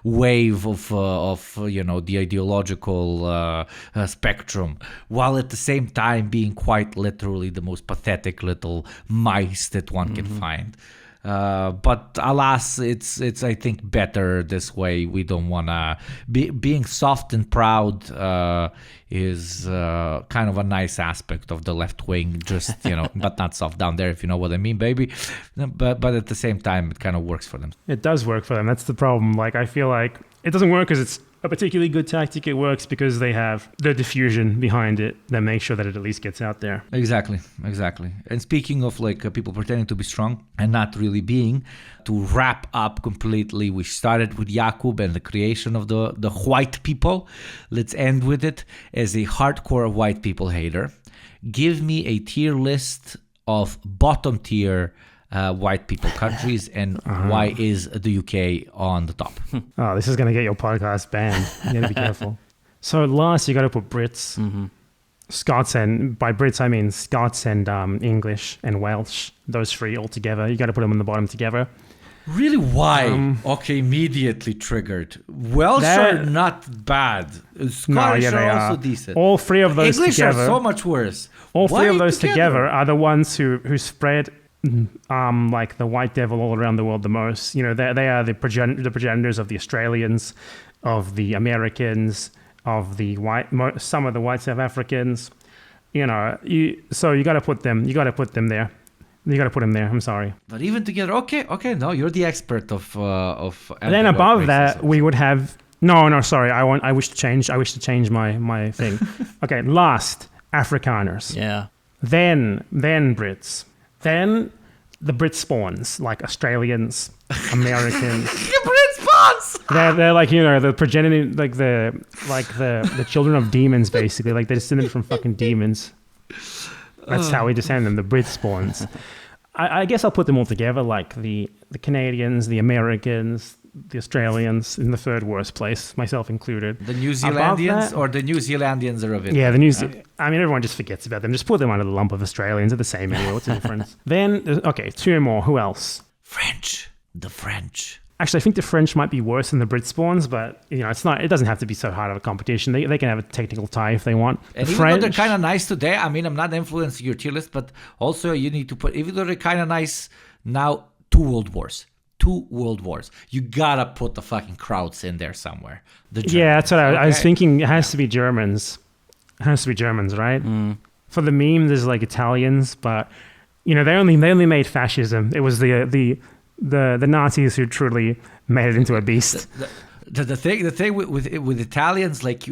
wave of the ideological spectrum, while at the same time being quite literally the most pathetic little mice that one can find. But alas, it's I think better this way. We don't want to being soft and proud is kind of a nice aspect of the left wing, just but not soft down there, if you know what I mean, baby. But at the same time, it kind of works for them. It does work for them. That's the problem. Like I feel like it doesn't work because it's a particularly good tactic. It works because they have the diffusion behind it that makes sure that it at least gets out there. Exactly. And speaking of people pretending to be strong and not really being, to wrap up completely, we started with Yakub and the creation of the white people. Let's end with it. As a hardcore white people hater, give me a tier list of bottom tier white people countries, and why is the UK on the top? Oh, this is going to get your podcast banned. You got to be careful. So last, you got to put Brits, Scots, and by Brits I mean Scots and English and Welsh. Those three all together. You got to put them on the bottom together. Really? Why? Okay, immediately triggered. Welsh are not bad. Scottish are also decent. All three of those English together are so much worse. All three of those together are the ones who spread like the white devil all around the world the most. They are the progenitors of the Australians, of the Americans, of the some of the white South Africans. So you got to put them. You got to put them there. You got to put them there. I'm sorry. But even together, okay. No, you're the expert of. And then above that, we would have no. Sorry, I wish to change. I wish to change my thing. Okay, last Afrikaners. Yeah. Then Brits. Then the Brit spawns, like Australians, Americans. The Brit spawns. They're like the progeny, like the children of demons, basically. Like they're descended from fucking demons. That's how we descend them. The Brit spawns. I guess I'll put them all together, like the Canadians, the Americans, the Australians in the third worst place, myself included. The New Zealandians, or the New Zealandians are of it? Yeah, I mean, everyone just forgets about them. Just put them under the lump of Australians. They're the same anyway. What's the difference? Then, okay, two more. Who else? The French. Actually, I think the French might be worse than the Brit spawns, but it's not. It doesn't have to be so hard of a competition. They can have a technical tie if they want. And even though they're kind of nice today, I mean, I'm not influencing your tier list, but also you need to put, even though they're kind of nice now, 2 world wars. You gotta put the fucking Krauts in there somewhere. Yeah, that's what I was thinking. It has to be Germans. Right? For the meme, there's like Italians, but they only made fascism. It was the Nazis who truly made it into a beast. The thing with Italians, like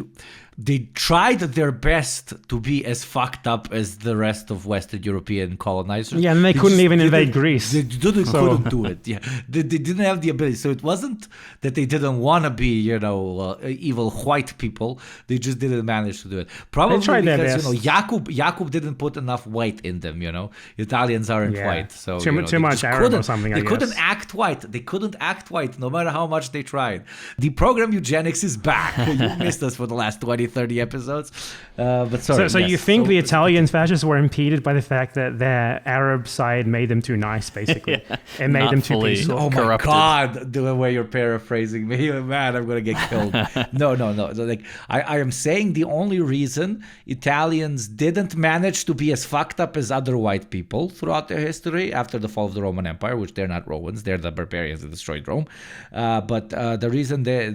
they tried their best to be as fucked up as the rest of Western European colonizers. Yeah, and they couldn't even invade Greece. They couldn't do it. Yeah, they didn't have the ability. So it wasn't that they didn't want to be, evil white people. They just didn't manage to do it. Probably because Yakub didn't put enough white in them. Italians aren't white, so too much Arab or something. They couldn't act white. They couldn't act white, no matter how much they tried. Deprogram eugenics is back. You missed us for the last 20-30 episodes. But sorry. So you think the Italian fascists were impeded by the fact that their Arab side made them too nice, basically, and made them too peaceful? Oh my God! The way you're paraphrasing me, man, I'm gonna get killed. No. Like I am saying, the only reason Italians didn't manage to be as fucked up as other white people throughout their history after the fall of the Roman Empire, which they're not Romans, they're the barbarians that destroyed Rome. But the reason they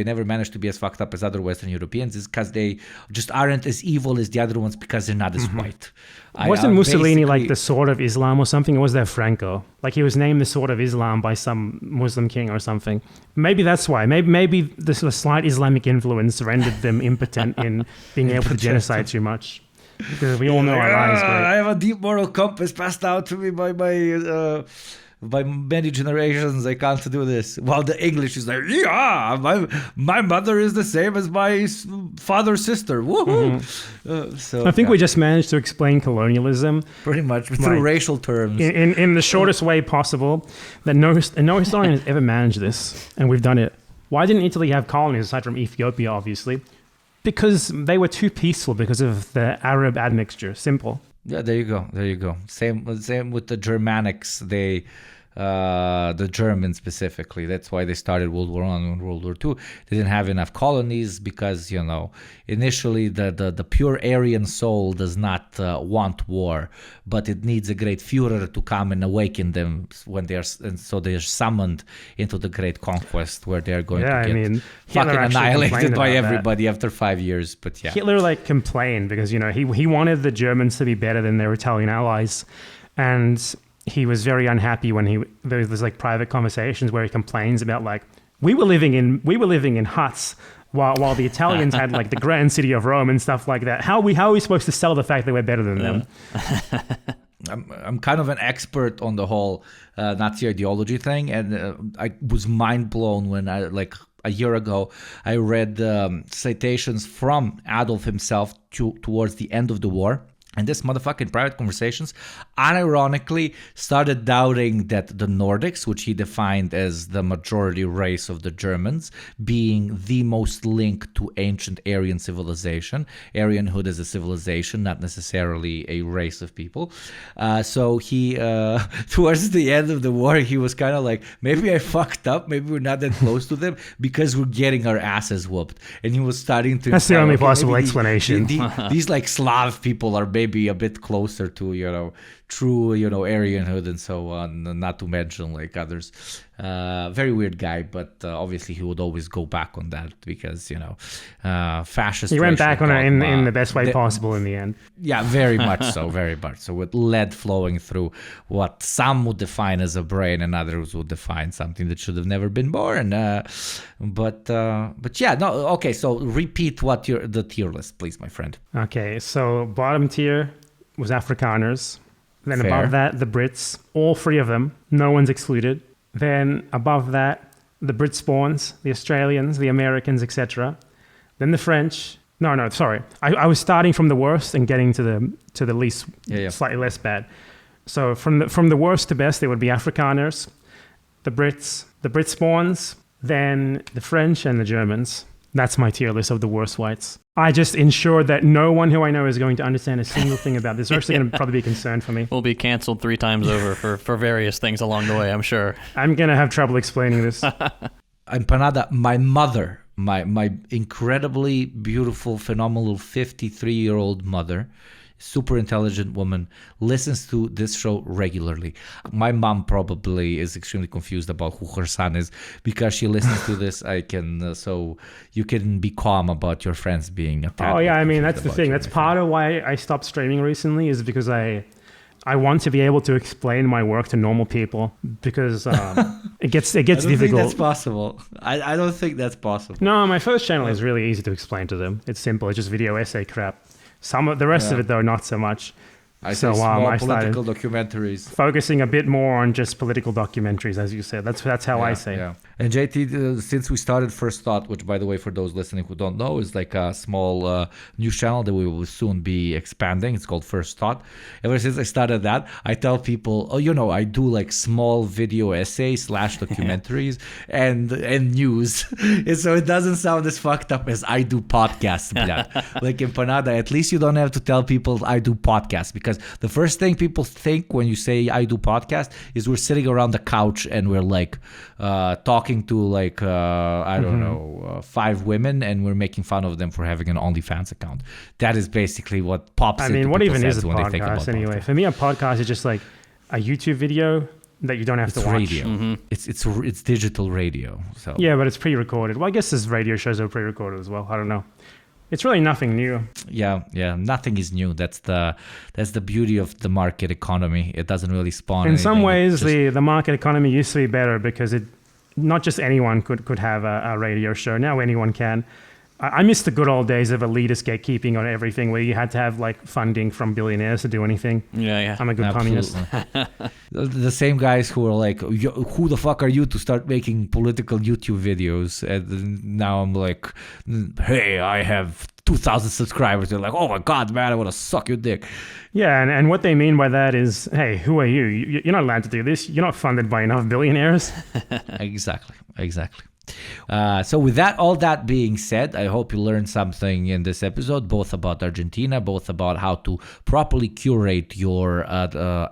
never managed to be as fucked up as other Western Europeans is because they just aren't as evil as the other ones because they're not as white. Wasn't Mussolini like the sword of Islam or something? Or was that Franco? Like he was named the sword of Islam by some Muslim king or something. Maybe that's why. Maybe the slight Islamic influence rendered them impotent in being able to genocide too much. Because we all know Allah is great. I have a deep moral compass passed out to me by many generations. I can't do this. While the English is like, my mother is the same as my father's sister. Woohoo! I think we just managed to explain colonialism pretty much through racial terms in the shortest way possible. That no historian has ever managed this, and we've done it. Why didn't Italy have colonies aside from Ethiopia? Obviously, because they were too peaceful because of the Arab admixture. Simple. Yeah, there you go. Same with the Germanics. The Germans specifically. That's why they started World War I and World War II. They didn't have enough colonies because, initially the pure Aryan soul does not want war, but it needs a great Führer to come and awaken them when they are summoned into the great conquest where they're going to get fucking annihilated by everybody after 5 years. But yeah, Hitler complained because he wanted the Germans to be better than their Italian allies, and he was very unhappy when there's private conversations where he complains about we were living in huts while the Italians had the grand city of Rome and stuff like that. How are we supposed to sell the fact that we're better than them? I'm kind of an expert on the whole Nazi ideology thing, and I was mind blown when a year ago I read citations from Adolf himself towards the end of the war. And this motherfucking private conversations unironically started doubting that the Nordics, which he defined as the majority race of the Germans, being the most linked to ancient Aryan civilization. Aryanhood is a civilization, not necessarily a race of people. So he, towards the end of the war, he was kind of like, maybe I fucked up. Maybe we're not that close to them because we're getting our asses whooped. And he was starting to... That's the only possible explanation. These Slav people are maybe a bit closer to true Aryanhood and so on, not to mention others. Very weird guy, but obviously he would always go back on that because fascist. He went back on it in the best way possible in the end. Yeah, very much so, very much so, with lead flowing through what some would define as a brain and others would define something that should have never been born. But yeah, no, okay. So repeat the tier list, please, my friend. Okay, so bottom tier was Afrikaners. Then Fair. Above that, the Brits, all 3 of them, no one's excluded. Then above that, the Brit spawns, the Australians, the Americans, etc. Then the French. No, sorry. I was starting from the worst and getting to the least, slightly less bad. So from the worst to best, there would be Afrikaners, the Brits, the Brit spawns, then the French and the Germans. That's my tier list of the worst whites. I just ensure that no one who I know is going to understand a single thing about this. They're actually going to probably be concerned for me. We'll be canceled 3 times over for various things along the way, I'm sure. I'm going to have trouble explaining this. Empanada, my mother, my incredibly beautiful, phenomenal 53-year-old mother, super intelligent woman, listens to this show regularly. My mom probably is extremely confused about who her son is because she listens to this. I can so you can be calm about your friends being attacked. Oh yeah, I mean that's the thing. That's part of why I stopped streaming recently, is because I want to be able to explain my work to normal people, because it gets difficult. I don't think that's possible. I don't think that's possible. No, my first channel is really easy to explain to them. It's simple. It's just video essay crap. Some of the rest of it, though, not so much. I say small political documentaries. Focusing a bit more on just political documentaries, as you said. That's how I say. Yeah. And JT, since we started First Thought, which, by the way, for those listening who don't know, is like a small news channel that we will soon be expanding. It's called First Thought. Ever since I started that, I tell people, I do like small video essays / documentaries and news. And so it doesn't sound as fucked up as I do podcasts. Like Empanada, at least you don't have to tell people I do podcasts, because the first thing people think when you say I do podcast is we're sitting around the couch and we're like talking to like I don't know 5 women, and we're making fun of them for having an OnlyFans account. That is basically what pops. I mean, what even is a when they think about podcast anyway? podcast. For me, a podcast is just like a YouTube video that you don't have to watch. Radio. It's digital radio. So Yeah, but it's pre-recorded. Well, I guess this radio shows are pre-recorded as well. I don't know. It's really nothing new. Yeah, nothing is new. That's the beauty of the market economy. It doesn't really spawn. In some ways, just... the market economy used to be better, because not just anyone could have a radio show. Now anyone can. I miss the good old days of elitist gatekeeping on everything, where you had to have like funding from billionaires to do anything. Yeah. I'm a good communist. The same guys who are like, who the fuck are you to start making political YouTube videos? And now I'm like, hey, I have 2,000 subscribers. They're like, oh my God, man, I want to suck your dick. Yeah, and what they mean by that is, hey, who are you? You're not allowed to do this. You're not funded by enough billionaires. Exactly. So with all that being said, I hope you learned something in this episode, both about Argentina, both about how to properly curate your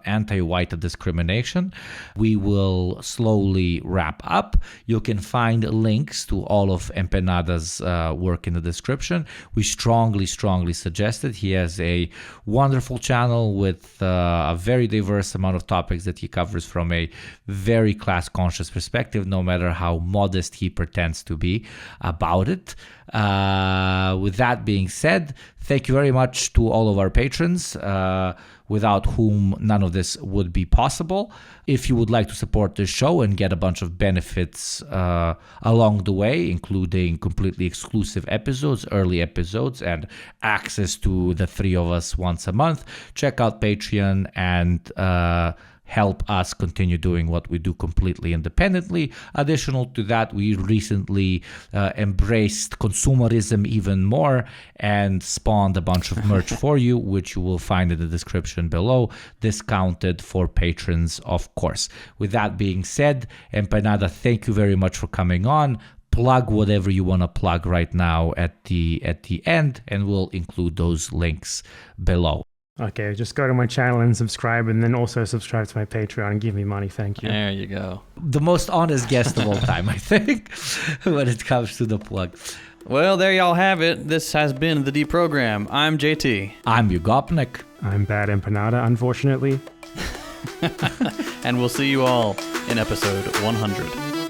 anti-white discrimination. We will slowly wrap up. You can find links to all of Empanada's work in the description. We strongly suggest it. He has a wonderful channel with a very diverse amount of topics that he covers from a very class-conscious perspective, no matter how modest he pretends to be about it. With that being said, thank you very much to all of our patrons, without whom none of this would be possible. If you would like to support this show and get a bunch of benefits along the way, including completely exclusive episodes, early episodes, and access to the 3 of us once a month, check out Patreon and help us continue doing what we do completely independently. Additional to that, we recently embraced consumerism even more and spawned a bunch of merch for you, which you will find in the description below, discounted for patrons, of course. With that being said, Empanada, thank you very much for coming on. Plug whatever you want to plug right now at the end, and we'll include those links below. Okay, just go to my channel and subscribe, and then also subscribe to my Patreon and give me money. Thank you. There you go. The most honest guest of all time, I think, when it comes to the plug. Well, there y'all have it. This has been the Deprogram. I'm JT. I'm Yakub. I'm BadEmpanada, unfortunately. And we'll see you all in episode 100.